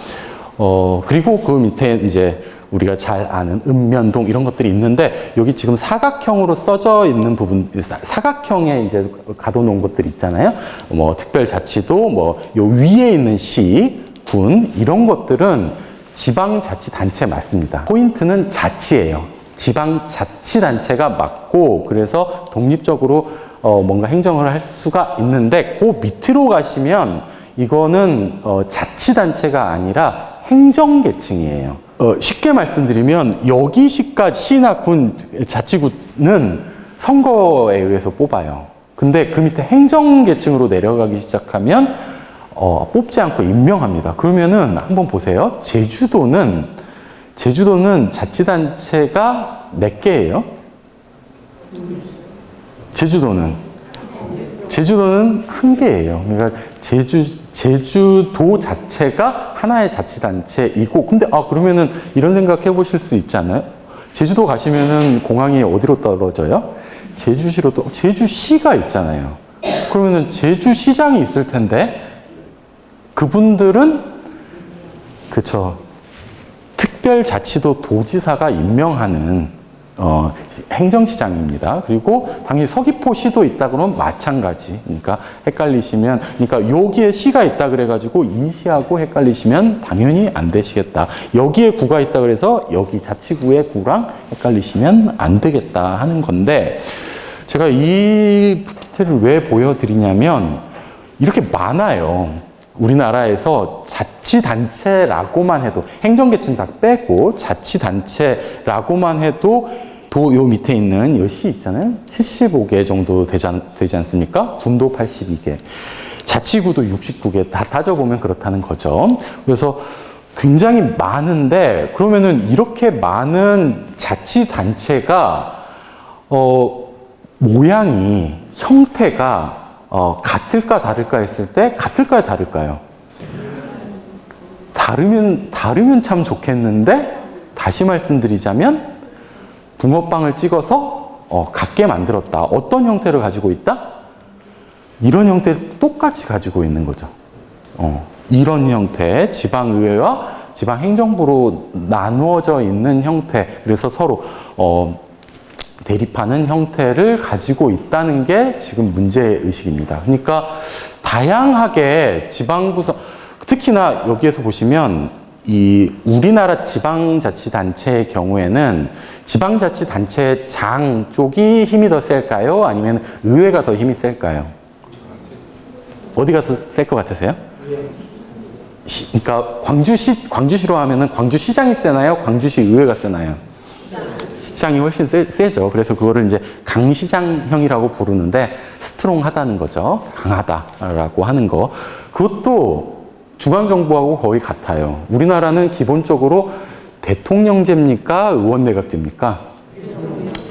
그리고 그 밑에 이제 우리가 잘 아는 읍면동 이런 것들이 있는데, 여기 지금 사각형으로 써져 있는 부분, 사각형에 이제 가둬놓은 것들 있잖아요. 뭐 특별자치도, 뭐 요 위에 있는 시, 군 이런 것들은 지방자치단체 맞습니다. 포인트는 자치예요. 지방자치단체가 맞고, 그래서 독립적으로 뭔가 행정을 할 수가 있는데, 그 밑으로 가시면 이거는 자치단체가 아니라 행정계층이에요. 쉽게 말씀드리면 여기 시나 군, 자치구는 선거에 의해서 뽑아요. 근데 그 밑에 행정계층으로 내려가기 시작하면 뽑지 않고 임명합니다. 그러면은 한번 보세요. 제주도는 자치단체가 몇 개예요? 제주도는 한 개예요. 그러니까 제주도 자체가 하나의 자치단체이고, 근데 그러면은 이런 생각 해보실 수 있지 않아요? 제주도 가시면은 공항이 어디로 떨어져요? 제주시가 있잖아요. 그러면은 제주시장이 있을 텐데, 그분들은, 그쵸, 특별자치도 도지사가 임명하는 행정시장입니다. 그리고 당연히 서귀포시도 있다 그러면 마찬가지. 그러니까 헷갈리시면, 그러니까 여기에 시가 있다 그래가지고 이 시하고 헷갈리시면 당연히 안 되시겠다. 여기에 구가 있다 그래서 여기 자치구의 구랑 헷갈리시면 안 되겠다 하는 건데, 제가 이 PPT를 왜 보여드리냐면 이렇게 많아요. 우리나라에서 자치단체라고만 해도, 행정계층 다 빼고 자치단체라고만 해도 요 밑에 있는 이 시 있잖아요. 75개 정도 되지 않습니까? 군도 82개, 자치구도 69개, 다 따져보면 그렇다는 거죠. 그래서 굉장히 많은데, 그러면은 이렇게 많은 자치단체가 모양이, 형태가 같을까 다를까 했을 때 같을까요, 다를까요? 다르면 참 좋겠는데, 다시 말씀드리자면 붕어빵을 찍어서 같게 만들었다. 어떤 형태를 가지고 있다? 이런 형태를 똑같이 가지고 있는 거죠. 이런 형태, 지방의회와 지방행정부로 나누어져 있는 형태. 그래서 서로 대립하는 형태를 가지고 있다는 게 지금 문제의식입니다. 그러니까 다양하게 지방구성, 특히나 여기에서 보시면 이 우리나라 지방자치단체의 경우에는 지방자치단체 장 쪽이 힘이 더 셀까요? 아니면 의회가 더 힘이 셀까요? 어디가 더 셀 것 같으세요? 그러니까 광주시로 하면은 광주시장이 세나요? 광주시 의회가 세나요? 시장이 훨씬 세죠. 그래서 그거를 이제 강시장형이라고 부르는데 스트롱하다는 거죠. 강하다라고 하는 거. 그것도 중앙정부하고 거의 같아요. 우리나라는 기본적으로 대통령제입니까? 의원내각제입니까?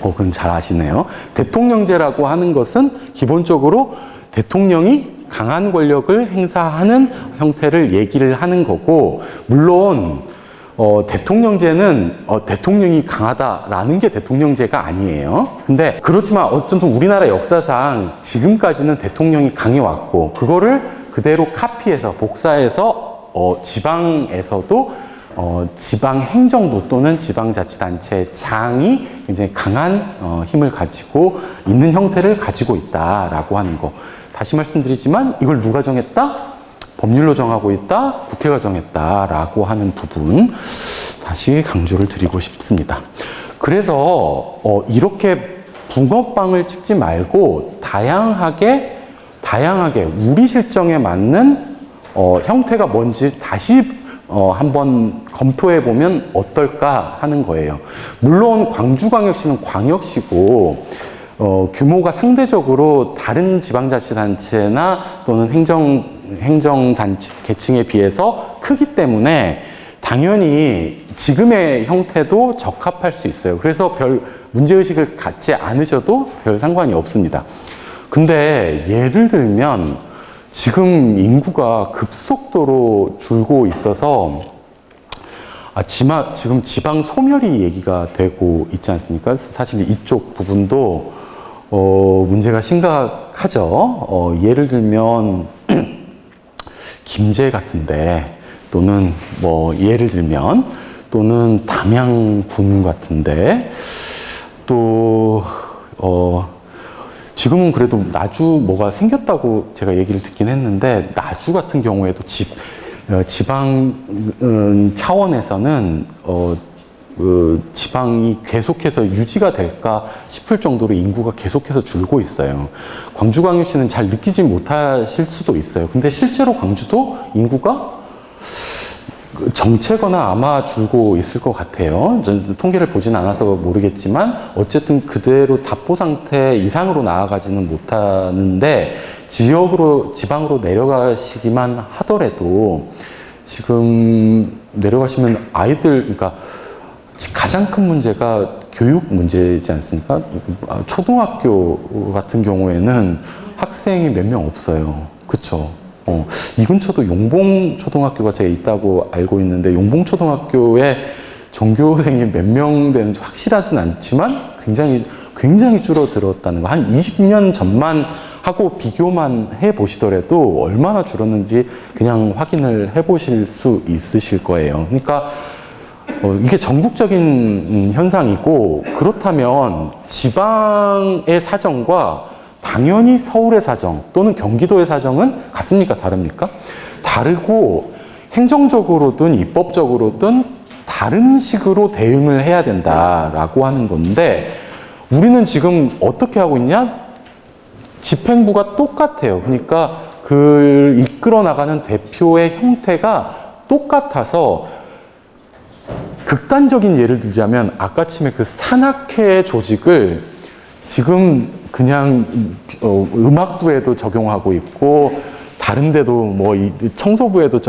그건 잘 아시네요. 대통령제라고 하는 것은 기본적으로 대통령이 강한 권력을 행사하는 형태를 얘기를 하는 거고, 물론 대통령제는 대통령이 강하다라는 게 대통령제가 아니에요. 근데 그렇지만 어쨌든 우리나라 역사상 지금까지는 대통령이 강해왔고, 그거를 그대로 카피해서 복사해서 지방에서도 지방행정부 또는 지방자치단체 장이 굉장히 강한 힘을 가지고 있는 형태를 가지고 있다라고 하는 거. 다시 말씀드리지만 이걸 누가 정했다? 법률로 정하고 있다, 국회가 정했다라고 하는 부분 다시 강조를 드리고 싶습니다. 그래서 이렇게 붕어빵을 찍지 말고 다양하게 우리 실정에 맞는 형태가 뭔지 다시 한번 검토해 보면 어떨까 하는 거예요. 물론 광주광역시는 광역시고 규모가 상대적으로 다른 지방자치단체나 또는 행정단체 계층에 비해서 크기 때문에 당연히 지금의 형태도 적합할 수 있어요. 그래서 별 문제의식을 갖지 않으셔도 별 상관이 없습니다. 근데 예를 들면 지금 인구가 급속도로 줄고 있어서 지금 지방 소멸이 얘기가 되고 있지 않습니까? 사실 이쪽 부분도 문제가 심각하죠. 예를 들면 김제 같은데 또는 또는 담양군 같은데 또 지금은 그래도 나주 뭐가 생겼다고 제가 얘기를 듣긴 했는데, 나주 같은 경우에도 지방 차원에서는 지방이 계속해서 유지가 될까 싶을 정도로 인구가 계속해서 줄고 있어요. 광주광역시는 잘 느끼지 못하실 수도 있어요. 근데 실제로 광주도 인구가 정체거나 아마 줄고 있을 것 같아요. 저는 통계를 보진 않아서 모르겠지만 어쨌든 그대로 답보 상태 이상으로 나아가지는 못하는데, 지방으로 내려가시기만 하더라도 지금 내려가시면 그러니까 가장 큰 문제가 교육 문제이지 않습니까? 초등학교 같은 경우에는 학생이 몇 명 없어요. 그쵸? 이 근처도 용봉초등학교가 제가 있다고 알고 있는데, 용봉초등학교에 전교생이 몇 명 되는지 확실하진 않지만 굉장히 줄어들었다는 거. 한 20년 전만 하고 비교만 해보시더라도 얼마나 줄었는지 그냥 확인을 해보실 수 있으실 거예요. 그러니까 이게 전국적인 현상이고, 그렇다면 지방의 사정과 당연히 서울의 사정 또는 경기도의 사정은 같습니까? 다릅니까? 다르고 행정적으로든 입법적으로든 다른 식으로 대응을 해야 된다라고 하는 건데, 우리는 지금 어떻게 하고 있냐? 집행부가 똑같아요. 그러니까 이끌어 나가는 대표의 형태가 똑같아서, 극단적인 예를 들자면 아까침에 그 산악회 조직을 지금 그냥 음악부에도 적용하고 있고, 다른 데도 청소부에도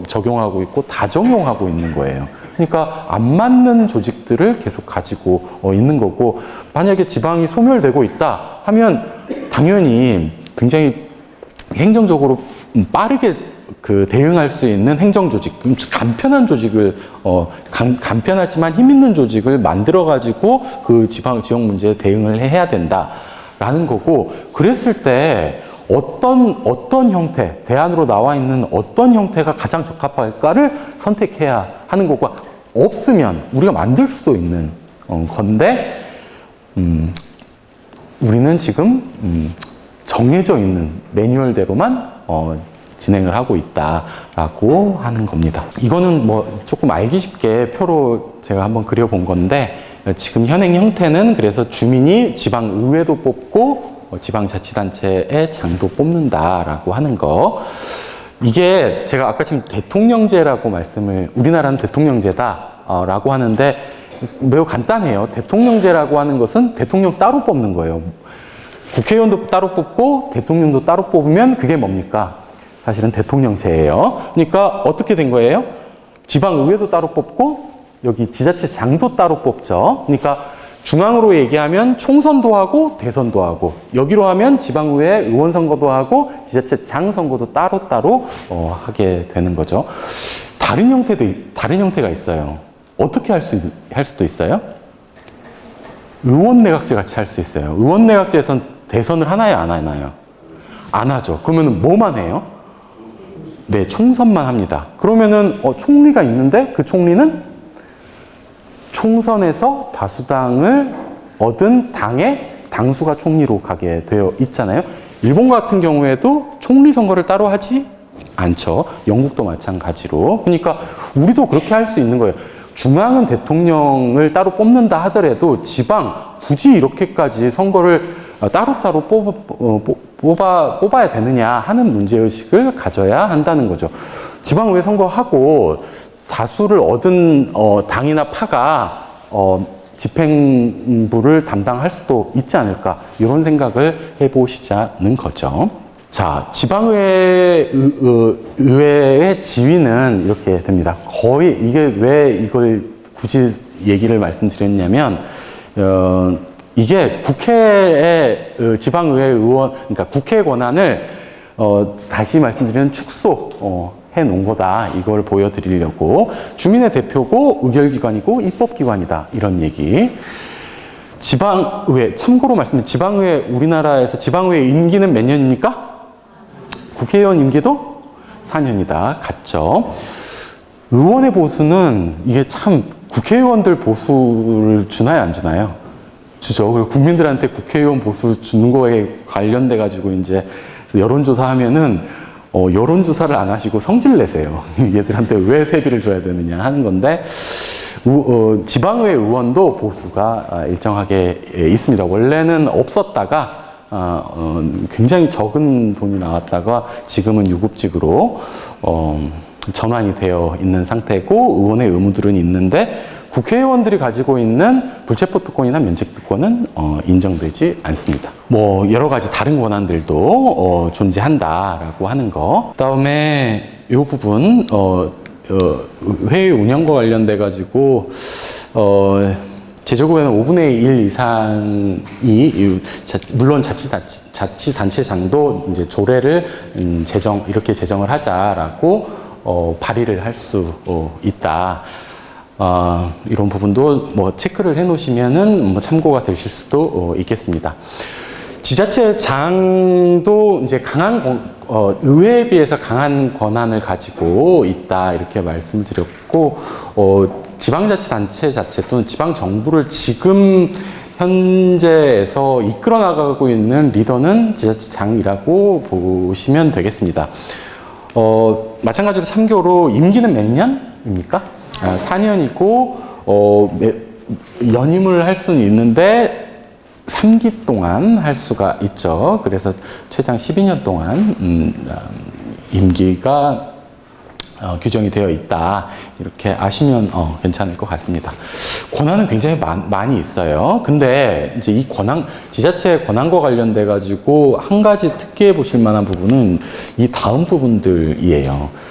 적용하고 있고, 다 적용하고 있는 거예요. 그러니까 안 맞는 조직들을 계속 가지고 있는 거고, 만약에 지방이 소멸되고 있다 하면 당연히 굉장히 행정적으로 빠르게 대응할 수 있는 행정조직, 간편한 조직을, 간편하지만 힘 있는 조직을 만들어가지고 지역 문제에 대응을 해야 된다라는 거고, 그랬을 때 어떤 형태, 대안으로 나와 있는 어떤 형태가 가장 적합할까를 선택해야 하는 거고, 없으면 우리가 만들 수도 있는 건데 우리는 지금 정해져 있는 매뉴얼대로만 진행을 하고 있다라고 하는 겁니다. 이거는 뭐 조금 알기 쉽게 표로 제가 한번 그려본 건데 지금 현행 형태는 그래서 주민이 지방의회도 뽑고 지방자치단체의 장도 뽑는다라고 하는 거. 이게 제가 아까 지금 대통령제라고 우리나라는 대통령제다라고 하는데 매우 간단해요. 대통령제라고 하는 것은 대통령 따로 뽑는 거예요. 국회의원도 따로 뽑고 대통령도 따로 뽑으면 그게 뭡니까? 사실은 대통령제예요. 그러니까 어떻게 된 거예요? 지방의회도 따로 뽑고 여기 지자체장도 따로 뽑죠. 그러니까 중앙으로 얘기하면 총선도 하고 대선도 하고, 여기로 하면 지방의회 의원 선거도 하고 지자체장 선거도 따로따로 하게 되는 거죠. 다른 형태가 있어요. 어떻게 할 수도 있어요? 의원내각제 같이 할 수 있어요. 의원내각제에선 대선을 하나요, 안 하나요? 안 하죠. 그러면 뭐만 해요? 네, 총선만 합니다. 그러면은 총리가 있는데 그 총리는 총선에서 다수당을 얻은 당의 당수가 총리로 가게 되어 있잖아요. 일본 같은 경우에도 총리 선거를 따로 하지 않죠. 영국도 마찬가지로. 그러니까 우리도 그렇게 할 수 있는 거예요. 중앙은 대통령을 따로 뽑는다 하더라도 지방 굳이 이렇게까지 선거를 따로따로 뽑아야 되느냐 하는 문제의식을 가져야 한다는 거죠. 지방의회 선거하고 다수를 얻은 당이나 파가 집행부를 담당할 수도 있지 않을까, 이런 생각을 해보시자는 거죠. 자, 지방의회의 지위는 이렇게 됩니다. 거의 이게 왜 이걸 굳이 얘기를 말씀드렸냐면 이게 국회의 지방의회 의원, 그러니까 국회 권한을 다시 말씀드리면 축소해 놓은 거다. 이걸 보여드리려고. 주민의 대표고 의결기관이고 입법기관이다. 이런 얘기. 지방의회, 참고로 말씀드리면 지방의회, 우리나라에서 지방의회 임기는 몇 년입니까? 국회의원 임기도 4년이다. 같죠. 의원의 보수는 이게 참 국회의원들 보수를 주나요, 안 주나요? 주죠. 그리고 국민들한테 국회의원 보수 주는 거에 관련돼 가지고 이제 여론조사 하면은 여론조사를 안 하시고 성질 내세요. 얘들한테 왜 세비를 줘야 되느냐 하는 건데, 지방의회 의원도 보수가 일정하게 있습니다. 원래는 없었다가 굉장히 적은 돈이 나왔다가 지금은 유급직으로 전환이 되어 있는 상태고, 의원의 의무들은 있는데 국회의원들이 가지고 있는 불체포특권이나 면책특권은 인정되지 않습니다. 뭐 여러 가지 다른 권한들도 존재한다라고 하는 거. 그다음에 이 부분 회의 운영과 관련돼 가지고 제적의회는 5분의 1 이상이, 물론 자치단체장도 이제 조례를 이렇게 제정을 하자라고 발의를 할 수 있다. 이런 부분도 뭐 체크를 해 놓으시면은 뭐 참고가 되실 수도 있겠습니다. 지자체장도 이제 의회에 비해서 강한 권한을 가지고 있다. 이렇게 말씀드렸고, 지방자치단체 자체 또는 지방정부를 지금 현재에서 이끌어 나가고 있는 리더는 지자체장이라고 보시면 되겠습니다. 마찬가지로 참고로 임기는 몇 년입니까? 4년이고, 연임을 할 수는 있는데 3기 동안 할 수가 있죠. 그래서 최장 12년 동안 임기가 규정이 되어 있다. 이렇게 아시면 괜찮을 것 같습니다. 권한은 굉장히 많이 있어요. 근데 이제 이 지자체의 권한과 관련돼 가지고 한 가지 특이해 보실 만한 부분은 이 다음 부분들이에요.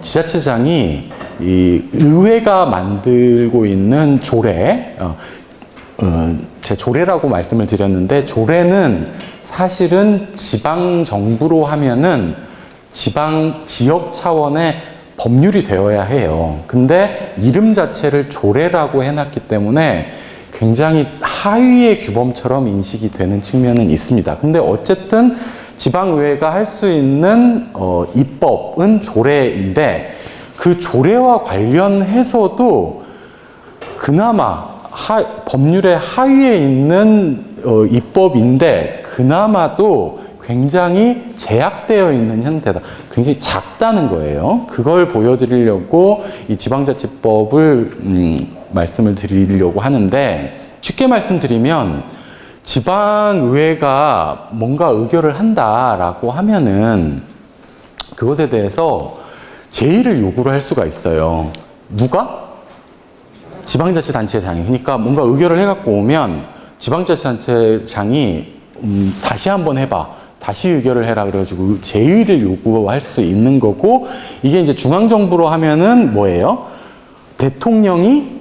지자체장이 이 의회가 만들고 있는 조례, 제 조례라고 말씀을 드렸는데, 조례는 사실은 지방 정부로 하면은 지역 차원의 법률이 되어야 해요. 근데 이름 자체를 조례라고 해놨기 때문에 굉장히 하위의 규범처럼 인식이 되는 측면은 있습니다. 근데 어쨌든 지방의회가 할 수 있는 입법은 조례인데, 그 조례와 관련해서도 그나마 법률의 하위에 있는 입법인데 그나마도 굉장히 제약되어 있는 형태다. 굉장히 작다는 거예요. 그걸 보여드리려고 이 지방자치법을 말씀을 드리려고 하는데, 쉽게 말씀드리면 지방의회가 뭔가 의결을 한다라고 하면은 그것에 대해서 제의를 요구를 할 수가 있어요. 누가? 지방자치단체장이. 그러니까 뭔가 의결을 해갖고 오면 지방자치단체장이 다시 한번 해봐, 다시 의결을 해라 그래가지고 제의를 요구할 수 있는 거고, 이게 이제 중앙정부로 하면은 뭐예요? 대통령이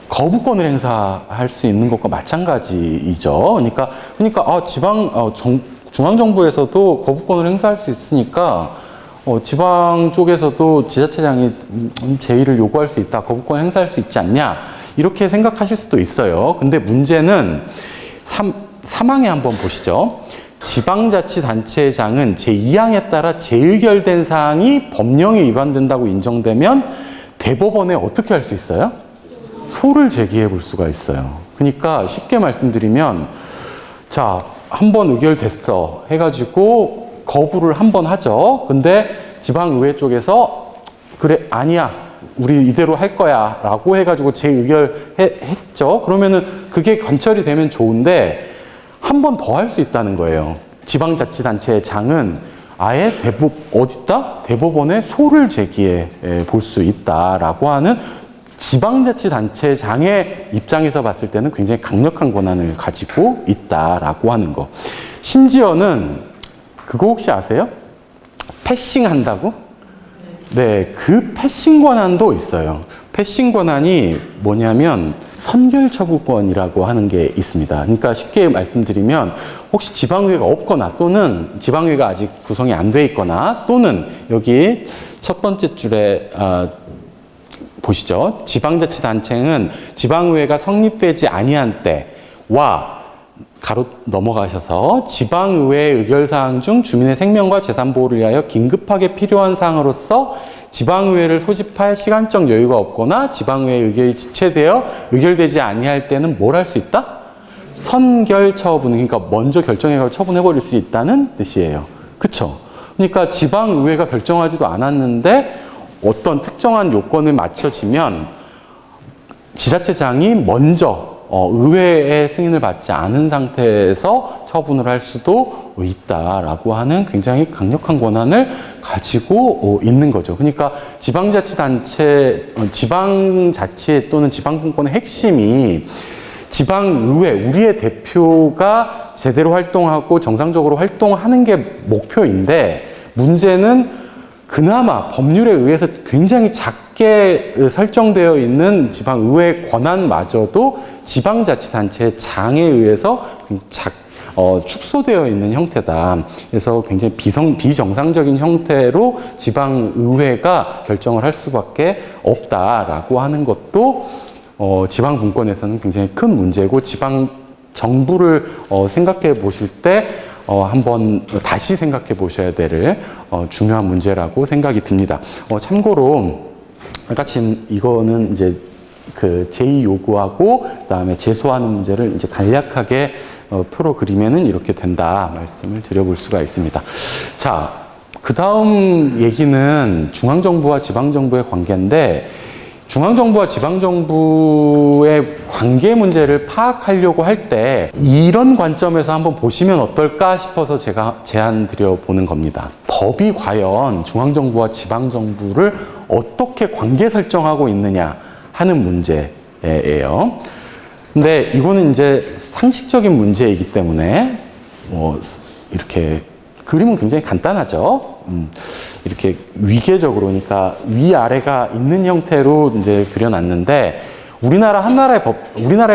거부권을 행사할 수 있는 것과 마찬가지이죠. 그러니까 중앙정부에서도 거부권을 행사할 수 있으니까 지방 쪽에서도 지자체장이 제의를 요구할 수 있다, 거부권 행사할 수 있지 않냐, 이렇게 생각하실 수도 있어요. 근데 문제는 3항에 한번 보시죠. 지방자치단체장은 제2항에 따라 재의결된 사항이 법령에 위반된다고 인정되면 대법원에 어떻게 할 수 있어요? 소를 제기해 볼 수가 있어요. 그러니까 쉽게 말씀드리면, 자, 한번 의결됐어 해가지고 거부를 한번 하죠. 근데 지방의회 쪽에서 그래, 아니야, 우리 이대로 할 거야 라고 해가지고 재의결했죠. 그러면은 그게 관철이 되면 좋은데 한 번 더 할 수 있다는 거예요. 지방자치단체장은 아예 어딨다? 대법원에 소를 제기해 볼 수 있다라고 하는, 지방자치단체장의 입장에서 봤을 때는 굉장히 강력한 권한을 가지고 있다라고 하는 거. 심지어는 그거 혹시 아세요? 패싱 한다고? 네, 그 패싱 권한도 있어요. 패싱 권한이 뭐냐면 선결처구권이라고 하는 게 있습니다. 그러니까 쉽게 말씀드리면, 혹시 지방의회가 없거나 또는 지방의회가 아직 구성이 안 돼 있거나, 또는 여기 첫 번째 줄에 보시죠. 지방자치단체는 지방의회가 성립되지 아니한 때와 가로 넘어가셔서 지방의회 의결사항 중 주민의 생명과 재산보호를 위하여 긴급하게 필요한 사항으로서 지방의회를 소집할 시간적 여유가 없거나 지방의회 의결이 지체되어 의결되지 아니할 때는 뭘 할 수 있다? 선결처분, 그러니까 먼저 결정해서 처분해버릴 수 있다는 뜻이에요. 그쵸? 그러니까 지방의회가 결정하지도 않았는데 어떤 특정한 요건을 맞춰지면 지자체장이 먼저 의회의 승인을 받지 않은 상태에서 처분을 할 수도 있다라고 하는 굉장히 강력한 권한을 가지고 있는 거죠. 그러니까 지방자치 또는 지방분권의 핵심이 지방의회, 우리의 대표가 제대로 활동하고 정상적으로 활동하는 게 목표인데, 문제는 그나마 법률에 의해서 굉장히 작게 설정되어 있는 지방의회 권한마저도 지방자치단체장에 의해서 축소되어 있는 형태다. 그래서 굉장히 비정상적인 형태로 지방의회가 결정을 할 수밖에 없다라고 하는 것도 지방분권에서는 굉장히 큰 문제고, 지방정부를 생각해 보실 때 한번 다시 생각해 보셔야 될 중요한 문제라고 생각이 듭니다. 참고로 아까 지금 이거는 이제 그 제의 요구하고 그다음에 제소하는 문제를 이제 간략하게 표로 그리면은 이렇게 된다 말씀을 드려볼 수가 있습니다. 자, 그 다음 얘기는 중앙정부와 지방정부의 관계인데, 중앙정부와 지방정부의 관계 문제를 파악하려고 할 때 이런 관점에서 한번 보시면 어떨까 싶어서 제가 제안 드려보는 겁니다. 법이 과연 중앙정부와 지방정부를 어떻게 관계 설정하고 있느냐 하는 문제예요. 근데 이거는 이제 상식적인 문제이기 때문에 이렇게 그림은 굉장히 간단하죠. 이렇게 위계적으로, 그러니까 위아래가 있는 형태로 이제 그려놨는데, 우리나라의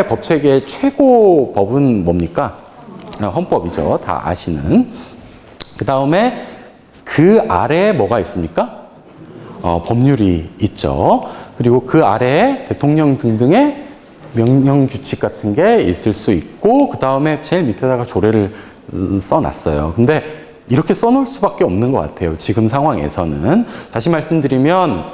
법 체계의 최고 법은 뭡니까? 헌법이죠. 다 아시는. 그 다음에 그 아래에 뭐가 있습니까? 법률이 있죠. 그리고 그 아래에 대통령 등등의 명령 규칙 같은 게 있을 수 있고, 그 다음에 제일 밑에다가 조례를 써놨어요. 근데 이렇게 써놓을 수밖에 없는 것 같아요. 지금 상황에서는. 다시 말씀드리면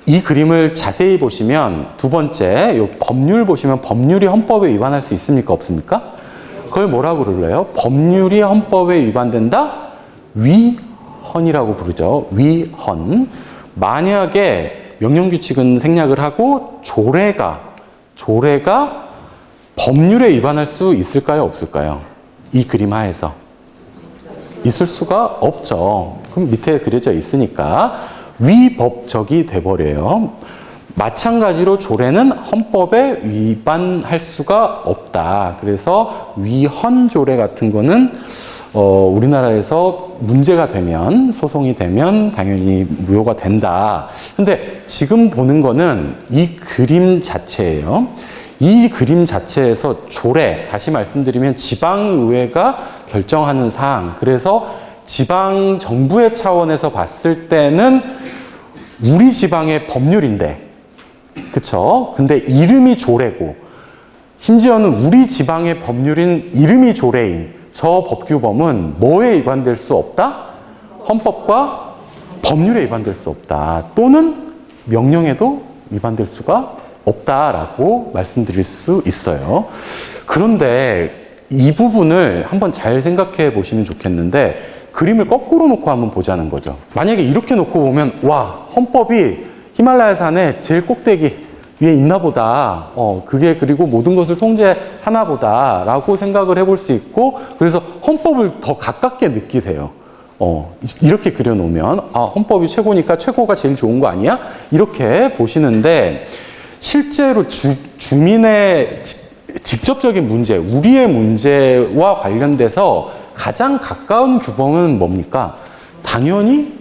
이 그림을 자세히 보시면 두 번째 요 법률 보시면 법률이 헌법에 위반할 수 있습니까? 없습니까? 그걸 뭐라고 불러요? 법률이 헌법에 위반된다? 위헌이라고 부르죠. 위헌. 만약에 명령규칙은 생략을 하고 조례가 법률에 위반할 수 있을까요? 없을까요? 이 그림 하에서. 있을 수가 없죠. 그럼 밑에 그려져 있으니까 위법적이 돼버려요. 마찬가지로 조례는 헌법에 위반할 수가 없다. 그래서 위헌조례 같은 거는 우리나라에서 문제가 되면, 소송이 되면 당연히 무효가 된다. 근데 지금 보는 거는 이 그림 자체예요. 이 그림 자체에서 조례, 다시 말씀드리면 지방의회가 결정하는 사항. 그래서 지방 정부의 차원에서 봤을 때는 우리 지방의 법률인데, 그쵸? 근데 이름이 조례고, 심지어는 우리 지방의 법률인 이름이 조례인 저 법규범은 뭐에 위반될 수 없다? 헌법과 법률에 위반될 수 없다. 또는 명령에도 위반될 수가 없다라고 말씀드릴 수 있어요. 그런데 이 부분을 한번 잘 생각해 보시면 좋겠는데, 그림을 거꾸로 놓고 한번 보자는 거죠. 만약에 이렇게 놓고 보면, 와, 헌법이 히말라야 산의 제일 꼭대기 위에 있나 보다. 그게 그리고 모든 것을 통제하나 보다. 라고 생각을 해볼 수 있고, 그래서 헌법을 더 가깝게 느끼세요. 이렇게 그려놓으면, 아, 헌법이 최고니까 최고가 제일 좋은 거 아니야? 이렇게 보시는데, 실제로 주민의 직접적인 문제, 우리의 문제와 관련돼서 가장 가까운 규범은 뭡니까? 당연히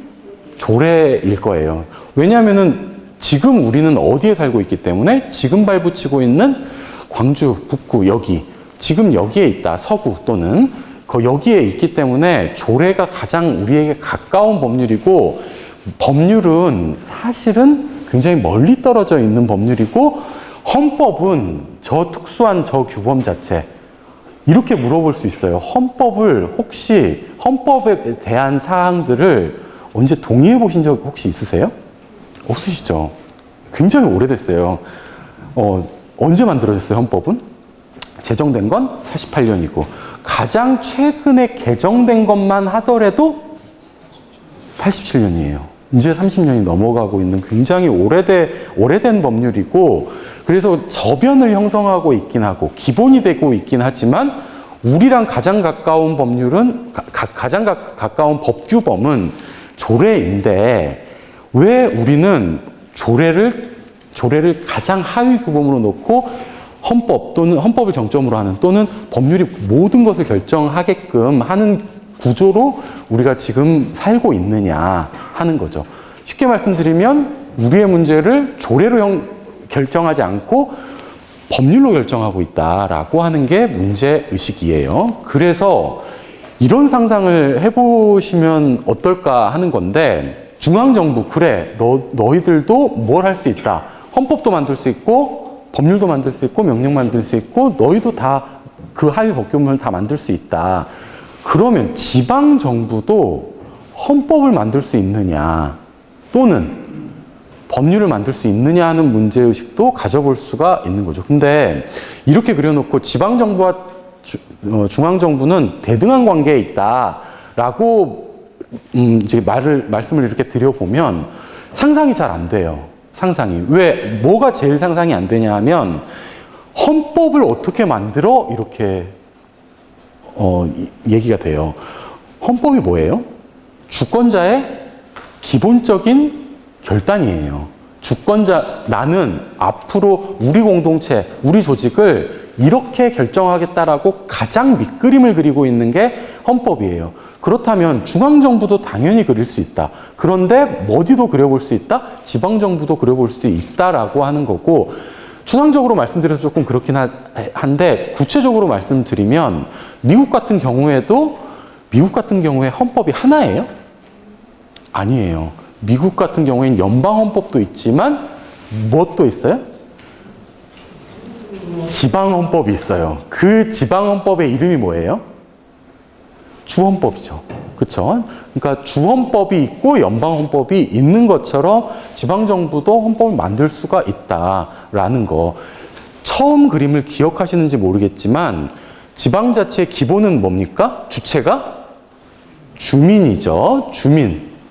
조례일 거예요. 왜냐하면은 지금 우리는 어디에 살고 있기 때문에 지금 발붙이고 있는 광주, 북구, 여기, 지금 여기에 있다, 서구 또는 여기에 있기 때문에 조례가 가장 우리에게 가까운 법률이고, 법률은 사실은 굉장히 멀리 떨어져 있는 법률이고, 헌법은 저 특수한 저 규범 자체, 이렇게 물어볼 수 있어요. 헌법을 혹시, 헌법에 대한 사항들을 언제 동의해 보신 적 혹시 있으세요? 없으시죠? 굉장히 오래됐어요. 언제 만들어졌어요, 헌법은? 제정된 건 48년이고, 가장 최근에 개정된 것만 하더라도 87년이에요. 이제 30년이 넘어가고 있는 굉장히 오래된 법률이고, 그래서 저변을 형성하고 있긴 하고, 기본이 되고 있긴 하지만, 우리랑 가장 가까운 법률은, 가장 가까운 법규범은 조례인데, 왜 우리는 조례를 가장 하위 규범으로 놓고 헌법 또는 헌법을 정점으로 하는, 또는 법률이 모든 것을 결정하게끔 하는 구조로 우리가 지금 살고 있느냐 하는 거죠. 쉽게 말씀드리면 우리의 문제를 조례로 결정하지 않고 법률로 결정하고 있다라고 하는 게 문제의식이에요. 그래서 이런 상상을 해보시면 어떨까 하는 건데, 중앙정부, 그래, 너희들도 뭘 할 수 있다. 헌법도 만들 수 있고, 법률도 만들 수 있고, 명령 만들 수 있고, 너희도 다 그 하위 법규문을 다 만들 수 있다. 그러면 지방정부도 헌법을 만들 수 있느냐, 또는 법률을 만들 수 있느냐 하는 문제의식도 가져볼 수가 있는 거죠. 근데 이렇게 그려놓고 지방정부와 중앙정부는 대등한 관계에 있다라고 이제 말씀을 이렇게 드려보면 상상이 잘 안 돼요. 상상이. 왜, 뭐가 제일 상상이 안 되냐 하면, 헌법을 어떻게 만들어? 이렇게, 얘기가 돼요. 헌법이 뭐예요? 주권자의 기본적인 결단이에요. 나는 앞으로 우리 공동체, 우리 조직을 이렇게 결정하겠다라고 가장 밑그림을 그리고 있는 게 헌법이에요. 그렇다면 중앙정부도 당연히 그릴 수 있다. 그런데 어디도 그려볼 수 있다? 지방정부도 그려볼 수 있다라고 하는 거고, 추상적으로 말씀드려서 조금 그렇긴 한데, 구체적으로 말씀드리면 미국 같은 경우에 헌법이 하나예요? 아니에요. 미국 같은 경우에는 연방헌법도 있지만 무엇도 있어요? 지방헌법이 있어요. 그 지방헌법의 이름이 뭐예요? 주헌법이죠. 그쵸? 그러니까 주헌법이 있고 연방헌법이 있는 것처럼 지방정부도 헌법을 만들 수가 있다라는 거. 처음 그림을 기억하시는지 모르겠지만 지방자치의 기본은 뭡니까? 주체가 주민이죠.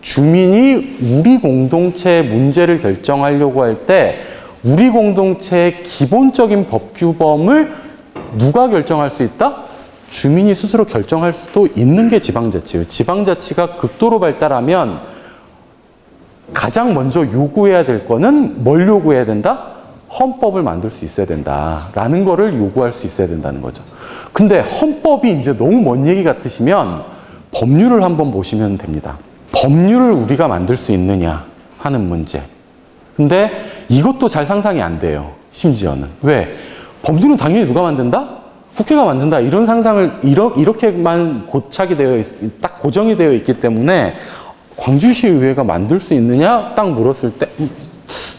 주민이 우리 공동체의 문제를 결정하려고 할 때 우리 공동체의 기본적인 법규범을 누가 결정할 수 있다? 주민이 스스로 결정할 수도 있는 게 지방자치예요. 지방자치가 극도로 발달하면 가장 먼저 요구해야 될 거는 뭘 요구해야 된다? 헌법을 만들 수 있어야 된다라는 거를 요구할 수 있어야 된다는 거죠. 근데 헌법이 이제 너무 먼 얘기 같으시면 법률을 한번 보시면 됩니다. 법률을 우리가 만들 수 있느냐 하는 문제. 근데 이것도 잘 상상이 안 돼요. 심지어는. 왜? 법률은 당연히 누가 만든다? 국회가 만든다. 이런 상상을 이렇게만 고착이 딱 고정이 되어 있기 때문에 광주시 의회가 만들 수 있느냐? 딱 물었을 때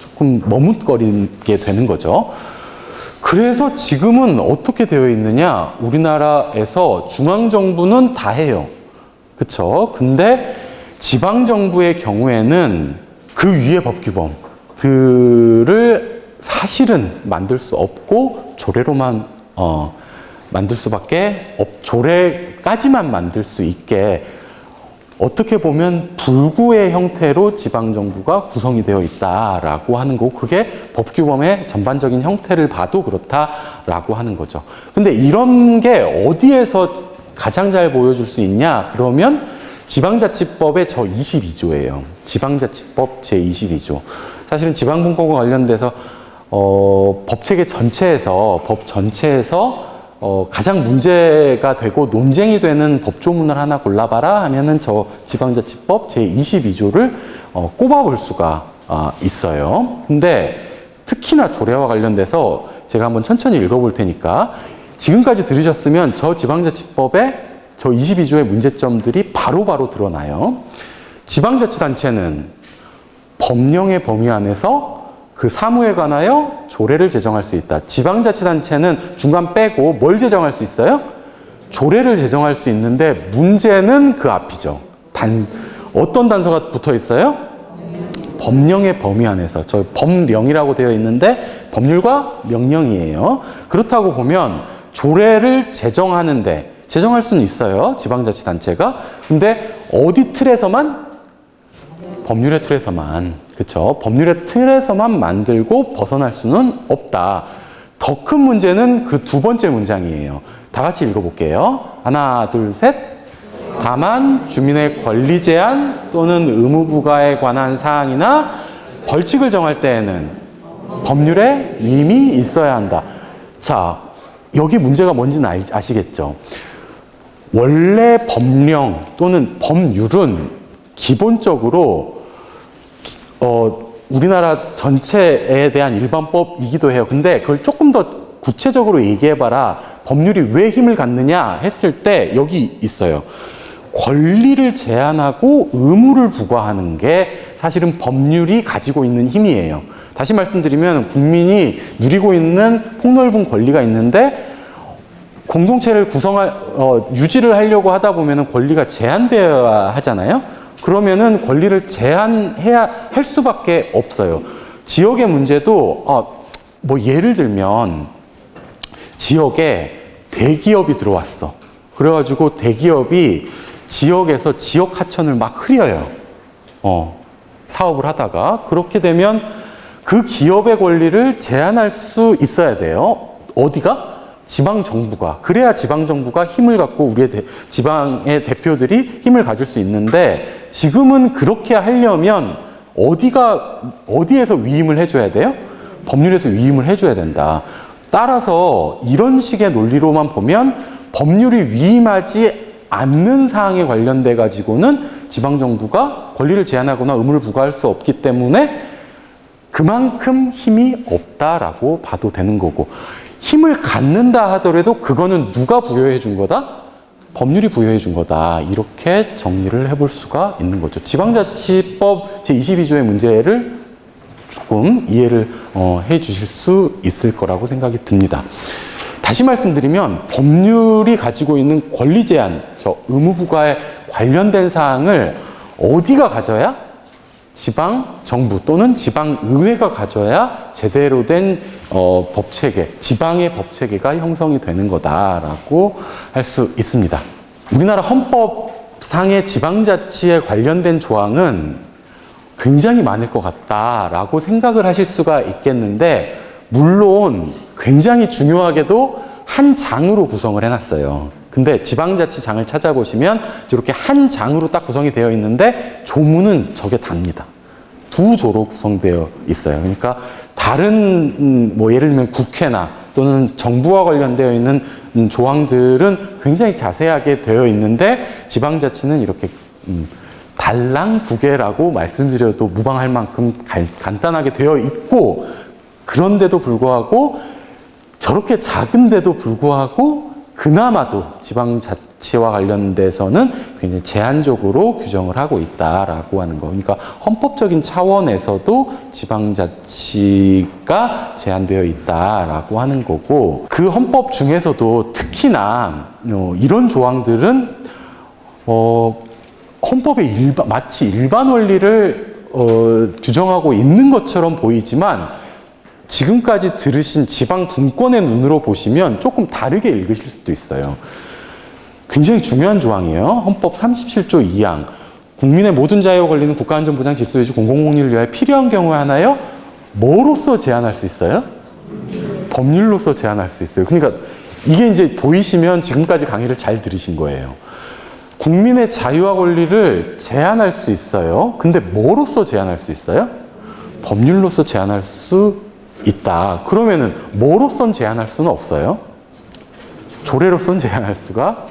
조금 머뭇거리게 되는 거죠. 그래서 지금은 어떻게 되어 있느냐? 우리나라에서 중앙정부는 다 해요. 그쵸? 근데 지방정부의 경우에는 그 위의 법규범들을 사실은 만들 수 없고 조례로만 만들 수밖에 조례까지만 만들 수 있게 어떻게 보면 불구의 형태로 지방정부가 구성이 되어 있다라고 하는 거고 그게 법규범의 전반적인 형태를 봐도 그렇다라고 하는 거죠. 근데 이런 게 어디에서 가장 잘 보여줄 수 있냐? 그러면 지방자치법의 저 22조예요. 지방자치법 제22조. 사실은 지방분권과 관련돼서 법체계 전체에서 가장 문제가 되고 논쟁이 되는 법조문을 하나 골라봐라 하면은 저 지방자치법 제22조를 꼽아볼 수가 있어요. 근데 특히나 조례와 관련돼서 제가 한번 천천히 읽어볼 테니까 지금까지 들으셨으면 저 지방자치법의 저 22조의 문제점들이 바로바로 드러나요. 지방자치단체는 법령의 범위 안에서 그 사무에 관하여 조례를 제정할 수 있다. 지방자치단체는 중간 빼고 뭘 제정할 수 있어요? 조례를 제정할 수 있는데 문제는 그 앞이죠. 어떤 단서가 붙어 있어요? 법령의 범위 안에서. 저 법령이라고 되어 있는데 법률과 명령이에요. 그렇다고 보면 조례를 제정하는데 제정할 수는 있어요. 지방자치단체가. 근데 어디 틀에서만? 법률의 틀에서만. 그쵸? 법률의 틀에서만 만들고 벗어날 수는 없다. 더 큰 문제는 그 두 번째 문장이에요. 다 같이 읽어볼게요. 하나, 둘, 셋. 다만 주민의 권리 제한 또는 의무 부과에 관한 사항이나 벌칙을 정할 때에는 법률에 위임이 있어야 한다. 자, 여기 문제가 뭔지는 아시겠죠? 원래 법령 또는 법률은 기본적으로 우리나라 전체에 대한 일반법이기도 해요. 근데 그걸 조금 더 구체적으로 얘기해봐라. 법률이 왜 힘을 갖느냐 했을 때 여기 있어요. 권리를 제한하고 의무를 부과하는 게 사실은 법률이 가지고 있는 힘이에요. 다시 말씀드리면 국민이 누리고 있는 폭넓은 권리가 있는데 공동체를 유지를 하려고 하다 보면은 권리가 제한되어야 하잖아요. 그러면은 권리를 제한해야 할 수밖에 없어요. 지역의 문제도 뭐 예를 들면 지역에 대기업이 들어왔어. 그래가지고 대기업이 지역에서 지역 하천을 막 흐려요. 사업을 하다가 그렇게 되면 그 기업의 권리를 제한할 수 있어야 돼요. 어디가? 지방정부가. 그래야 지방정부가 힘을 갖고 우리의 지방의 대표들이 힘을 가질 수 있는데 지금은 그렇게 하려면 어디에서 위임을 해줘야 돼요? 법률에서 위임을 해줘야 된다. 따라서 이런 식의 논리로만 보면 법률이 위임하지 않는 사항에 관련돼 가지고는 지방정부가 권리를 제한하거나 의무를 부과할 수 없기 때문에 그만큼 힘이 없다라고 봐도 되는 거고 힘을 갖는다 하더라도 그거는 누가 부여해 준 거다? 법률이 부여해 준 거다. 이렇게 정리를 해볼 수가 있는 거죠. 지방자치법 제22조의 문제를 조금 이해를 해 주실 수 있을 거라고 생각이 듭니다. 다시 말씀드리면 법률이 가지고 있는 권리 제한, 저 의무 부과의 관련된 사항을 어디가 가져야? 지방 정부 또는 지방 의회가 가져야 제대로 된 법체계, 지방의 법체계가 형성이 되는 거다라고 할 수 있습니다. 우리나라 헌법상의 지방자치에 관련된 조항은 굉장히 많을 것 같다라고 생각을 하실 수가 있겠는데, 물론 굉장히 중요하게도 한 장으로 구성을 해놨어요. 근데 지방자치장을 찾아보시면 이렇게 한 장으로 딱 구성이 되어 있는데 조문은 저게 답니다. 두 조로 구성되어 있어요. 그러니까 다른 뭐 예를 들면 국회나 또는 정부와 관련되어 있는 조항들은 굉장히 자세하게 되어 있는데, 지방자치는 이렇게 달랑 두 개라고 말씀드려도 무방할 만큼 간단하게 되어 있고, 그런데도 불구하고 저렇게 작은데도 불구하고 그나마도 지방자치와 관련돼서는 굉장히 제한적으로 규정을 하고 있다라고 하는 거. 그러니까 헌법적인 차원에서도 지방자치가 제한되어 있다라고 하는 거고, 그 헌법 중에서도 특히나 이런 조항들은 헌법의 마치 일반 원리를 규정하고 있는 것처럼 보이지만, 지금까지 들으신 지방 분권의 눈으로 보시면 조금 다르게 읽으실 수도 있어요. 굉장히 중요한 조항이에요. 헌법 37조 2항. 국민의 모든 자유와 권리는 국가안전보장 질서유지 공공복리를 위하여 필요한 경우에 하나요? 뭐로서 제한할 수 있어요? 법률로서 제한할 수 있어요. 그러니까 이게 이제 보이시면 지금까지 강의를 잘 들으신 거예요. 국민의 자유와 권리를 제한할 수 있어요. 근데 뭐로서 제한할 수 있어요? 법률로서 제한할 수 있다. 그러면은 뭐로선 제한할 수는 없어요? 조례로선 제한할 수가,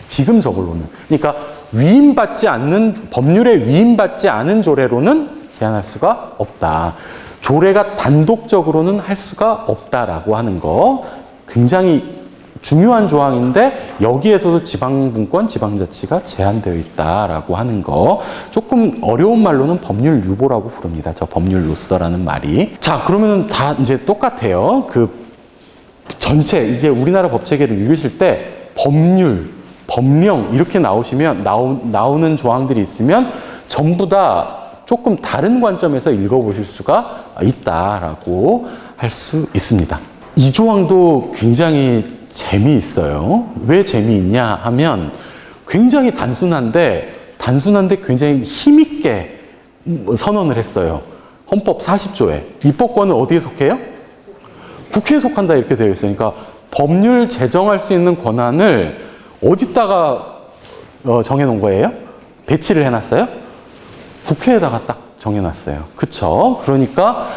지금 저걸로는. 그러니까 위임받지 않는, 법률에 위임받지 않은 조례로는 제한할 수가 없다. 조례가 단독적으로는 할 수가 없다라고 하는 거, 굉장히 중요한 조항인데 여기에서도 지방분권, 지방자치가 제한되어 있다라고 하는 거, 조금 어려운 말로는 법률 유보라고 부릅니다. 저 법률로서라는 말이. 자, 그러면 다 이제 똑같아요. 그 전체 이제 우리나라 법체계를 읽으실 때 법률, 법령 이렇게 나오시면 나오는 조항들이 있으면 전부 다 조금 다른 관점에서 읽어보실 수가 있다라고 할 수 있습니다. 이 조항도 굉장히 재미있어요. 왜 재미있냐 하면 굉장히 단순한데 굉장히 힘있게 선언을 했어요. 헌법 40조에. 입법권은 어디에 속해요? 국회에 속한다 이렇게 되어 있어요. 그러니까 법률 제정할 수 있는 권한을 어디다가 정해놓은 거예요? 배치를 해놨어요? 국회에다가 딱 정해놨어요. 그쵸? 그러니까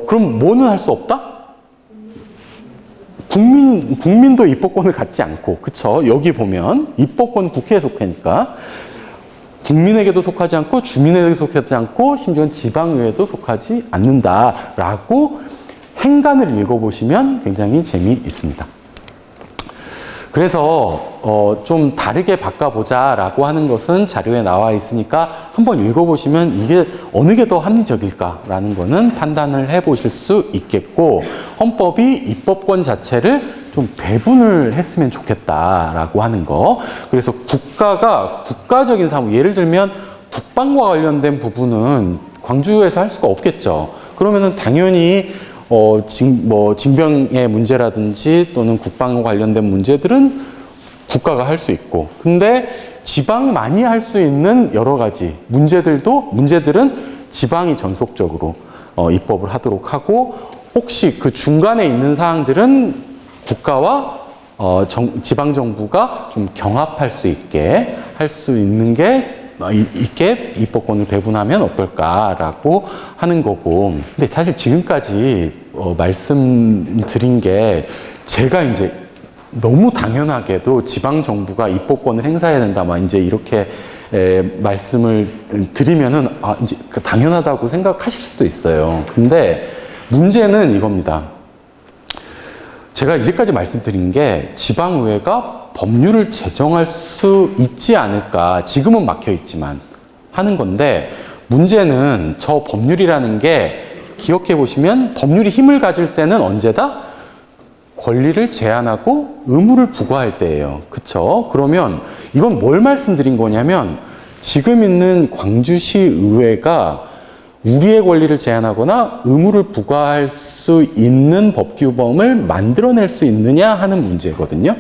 그럼 뭐는 할 수 없다? 국민도 입법권을 갖지 않고, 그쵸? 여기 보면 입법권 국회에 속하니까 국민에게도 속하지 않고 주민에게도 속하지 않고 심지어는 지방의회도 속하지 않는다라고 행간을 읽어보시면 굉장히 재미있습니다. 그래서 좀 다르게 바꿔보자라고 하는 것은 자료에 나와 있으니까 한번 읽어보시면 이게 어느 게 더 합리적일까라는 거는 판단을 해보실 수 있겠고, 헌법이 입법권 자체를 좀 배분을 했으면 좋겠다라고 하는 거. 그래서 국가가 국가적인 사무, 예를 들면 국방과 관련된 부분은 광주에서 할 수가 없겠죠. 그러면은 당연히 징병의 문제라든지 또는 국방과 관련된 문제들은 국가가 할 수 있고, 근데 지방만이 할 수 있는 여러 가지 문제들은 지방이 전속적으로 입법을 하도록 하고, 혹시 그 중간에 있는 사항들은 국가와 지방정부가 좀 경합할 수 있게 할 수 있는 게 있게 입법권을 배분하면 어떨까라고 하는 거고. 근데 사실 지금까지 말씀드린 게 제가 이제 너무 당연하게도 지방정부가 입법권을 행사해야 된다, 막 이제 이렇게 말씀을 드리면은 이제 당연하다고 생각하실 수도 있어요. 근데 문제는 이겁니다. 제가 이제까지 말씀드린 게 지방의회가 법률을 제정할 수 있지 않을까, 지금은 막혀 있지만 하는 건데, 문제는 저 법률이라는 게 기억해 보시면 법률이 힘을 가질 때는 언제다? 권리를 제한하고 의무를 부과할 때예요. 그쵸? 그러면 이건 뭘 말씀드린 거냐면 지금 있는 광주시 의회가 우리의 권리를 제한하거나 의무를 부과할 수 있는 법규범을 만들어낼 수 있느냐 하는 문제거든요.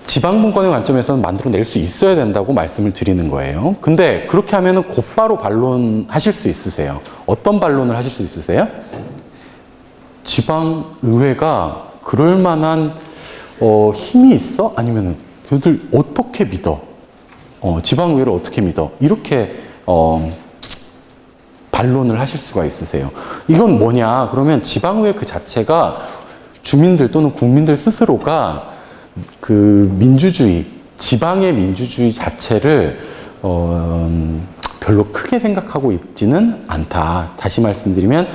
지방분권의 관점에서는 만들어낼 수 있어야 된다고 말씀을 드리는 거예요. 근데 그렇게 하면은 곧바로 반론하실 수 있으세요. 어떤 반론을 하실 수 있으세요? 지방의회가 그럴 만한 힘이 있어? 아니면은 걔들 어떻게 믿어? 지방의회를 어떻게 믿어? 이렇게 반론을 하실 수가 있으세요. 이건 뭐냐? 그러면 지방의회 그 자체가 주민들 또는 국민들 스스로가 그 민주주의, 지방의 민주주의 자체를 별로 크게 생각하고 있지는 않다. 다시 말씀드리면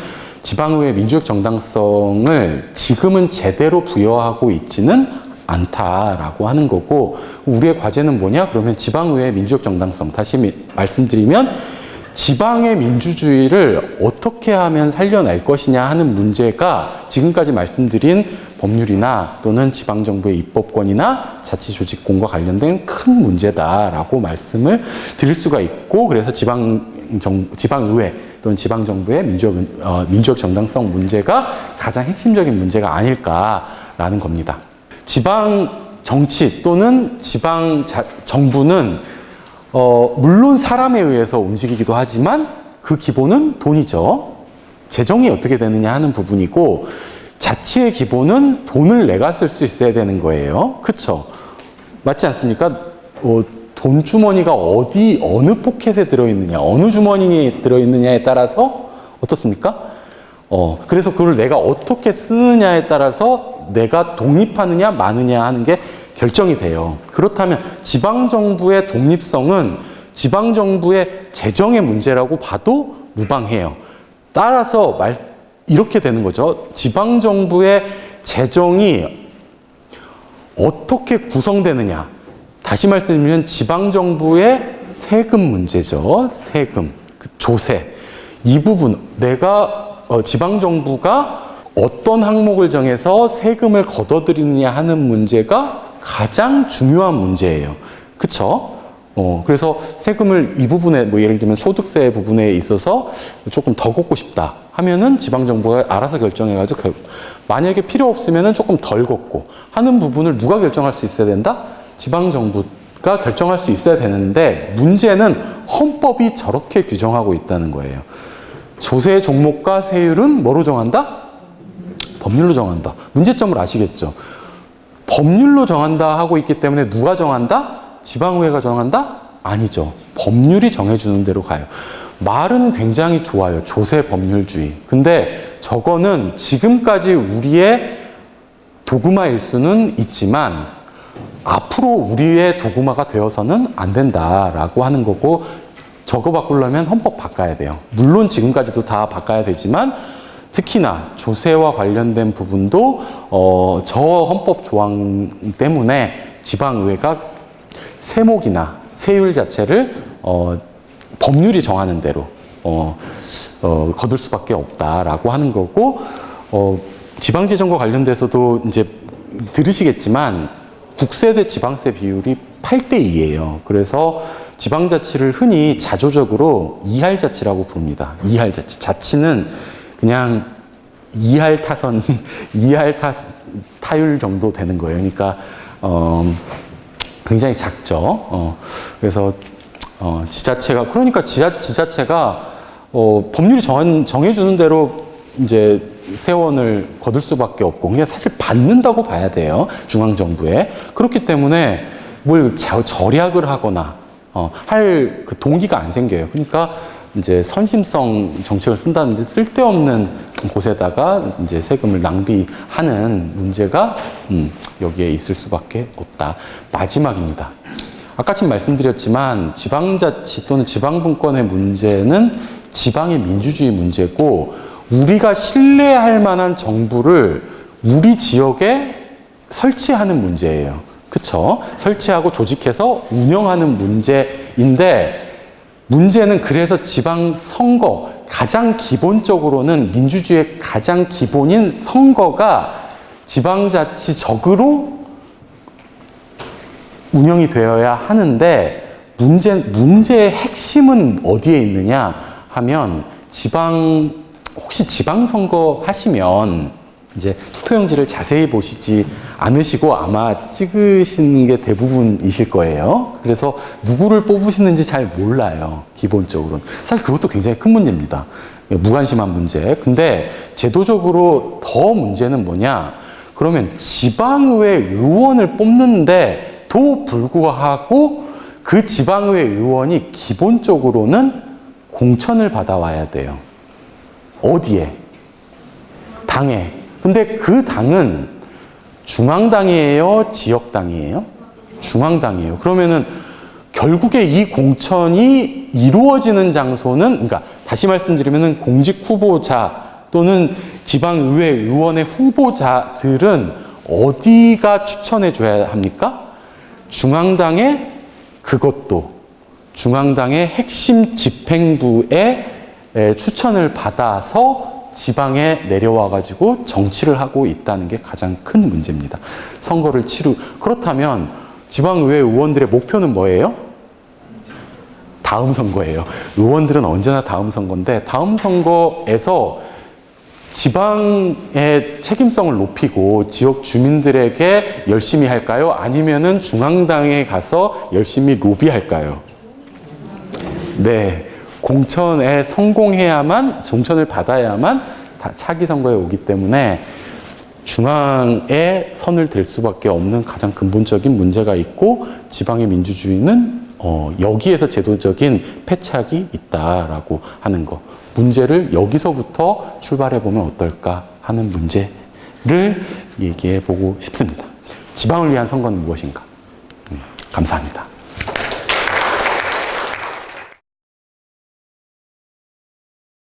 지방의회 민주적 정당성을 지금은 제대로 부여하고 있지는 않다라고 하는 거고, 우리의 과제는 뭐냐? 그러면 지방의회 민주적 정당성, 다시 말씀드리면 지방의 민주주의를 어떻게 하면 살려낼 것이냐 하는 문제가 지금까지 말씀드린 법률이나 또는 지방정부의 입법권이나 자치조직권과 관련된 큰 문제다라고 말씀을 드릴 수가 있고, 그래서 지방의회 또는 지방정부의 민주적 정당성 문제가 가장 핵심적인 문제가 아닐까라는 겁니다. 지방정치 또는 지방정부는 물론 사람에 의해서 움직이기도 하지만 그 기본은 돈이죠. 재정이 어떻게 되느냐 하는 부분이고, 자치의 기본은 돈을 내가 쓸 수 있어야 되는 거예요. 그쵸? 맞지 않습니까? 돈 주머니가 어느 포켓에 들어있느냐, 어느 주머니에 들어있느냐에 따라서 어떻습니까? 그래서 그걸 내가 어떻게 쓰느냐에 따라서 내가 독립하느냐 마느냐 하는 게 결정이 돼요. 그렇다면 지방정부의 독립성은 지방정부의 재정의 문제라고 봐도 무방해요. 따라서 이렇게 되는 거죠. 지방정부의 재정이 어떻게 구성되느냐. 다시 말씀드리면 지방정부의 세금 문제죠. 세금, 조세. 이 부분, 지방정부가 어떤 항목을 정해서 세금을 걷어들이느냐 하는 문제가 가장 중요한 문제예요. 그쵸? 그래서 세금을 이 부분에, 예를 들면 소득세 부분에 있어서 조금 더 걷고 싶다 하면은 지방정부가 알아서 결정해가지고, 만약에 필요 없으면은 조금 덜 걷고 하는 부분을 누가 결정할 수 있어야 된다? 지방정부가 결정할 수 있어야 되는데, 문제는 헌법이 저렇게 규정하고 있다는 거예요. 조세 종목과 세율은 뭐로 정한다? 법률로 정한다. 문제점을 아시겠죠? 법률로 정한다 하고 있기 때문에 누가 정한다? 지방의회가 정한다? 아니죠. 법률이 정해주는 대로 가요. 말은 굉장히 좋아요. 조세 법률주의. 근데 저거는 지금까지 우리의 도구마일 수는 있지만 앞으로 우리의 도구마가 되어서는 안 된다라고 하는 거고, 저거 바꾸려면 헌법 바꿔야 돼요. 물론 지금까지도 다 바꿔야 되지만 특히나 조세와 관련된 부분도 저 헌법 조항 때문에 지방의회가 세목이나 세율 자체를 법률이 정하는 대로 거둘 수밖에 없다라고 하는 거고, 지방재정과 관련돼서도 이제 들으시겠지만 국세 대 지방세 비율이 8대 2예요. 그래서 지방자치를 흔히 자조적으로 이할자치라고 부릅니다. 이할자치. 자치는 그냥 타율 정도 되는 거예요. 그러니까 굉장히 작죠. 그래서 지자체가, 그러니까 지자체가 법률이 정해주는 대로 이제 세원을 거둘 수밖에 없고, 그냥 사실 받는다고 봐야 돼요. 중앙정부에. 그렇기 때문에 뭘 절약을 하거나 할 그 동기가 안 생겨요. 그러니까 이제 선심성 정책을 쓴다든지 쓸데없는 곳에다가 이제 세금을 낭비하는 문제가 여기에 있을 수밖에 없다. 마지막입니다. 아까 지금 말씀드렸지만 지방자치 또는 지방분권의 문제는 지방의 민주주의 문제고, 우리가 신뢰할 만한 정부를 우리 지역에 설치하는 문제예요. 그쵸? 설치하고 조직해서 운영하는 문제인데, 문제는 그래서 지방선거, 가장 기본적으로는 민주주의의 가장 기본인 선거가 지방자치적으로 운영이 되어야 하는데 문제의 핵심은 어디에 있느냐 하면 혹시 지방선거 하시면 이제 투표용지를 자세히 보시지 않으시고 아마 찍으시는 게 대부분이실 거예요. 그래서 누구를 뽑으시는지 잘 몰라요. 기본적으로는. 사실 그것도 굉장히 큰 문제입니다. 무관심한 문제. 근데 제도적으로 더 문제는 뭐냐? 그러면 지방의회 의원을 뽑는데도 불구하고 그 지방의회 의원이 기본적으로는 공천을 받아와야 돼요. 어디에? 당에. 근데 그 당은 중앙당이에요? 지역당이에요? 중앙당이에요. 그러면은 결국에 이 공천이 이루어지는 장소는, 그러니까 다시 말씀드리면은 공직 후보자 또는 지방의회 의원의 후보자들은 어디가 추천해 줘야 합니까? 중앙당의 중앙당의 핵심 집행부의 추천을 받아서 지방에 내려와가지고 정치를 하고 있다는 게 가장 큰 문제입니다. 선거를 그렇다면 지방의회 의원들의 목표는 뭐예요? 다음 선거예요. 의원들은 언제나 다음 선거인데 다음 선거에서 지방의 책임성을 높이고 지역 주민들에게 열심히 할까요? 아니면은 중앙당에 가서 열심히 로비할까요? 네. 공천에 공천을 받아야만 차기 선거에 오기 때문에 중앙에 선을 댈 수밖에 없는 가장 근본적인 문제가 있고 지방의 민주주의는 여기에서 제도적인 패착이 있다라고 하는 거. 문제를 여기서부터 출발해 보면 어떨까 하는 문제를 얘기해 보고 싶습니다. 지방을 위한 선거는 무엇인가? 감사합니다.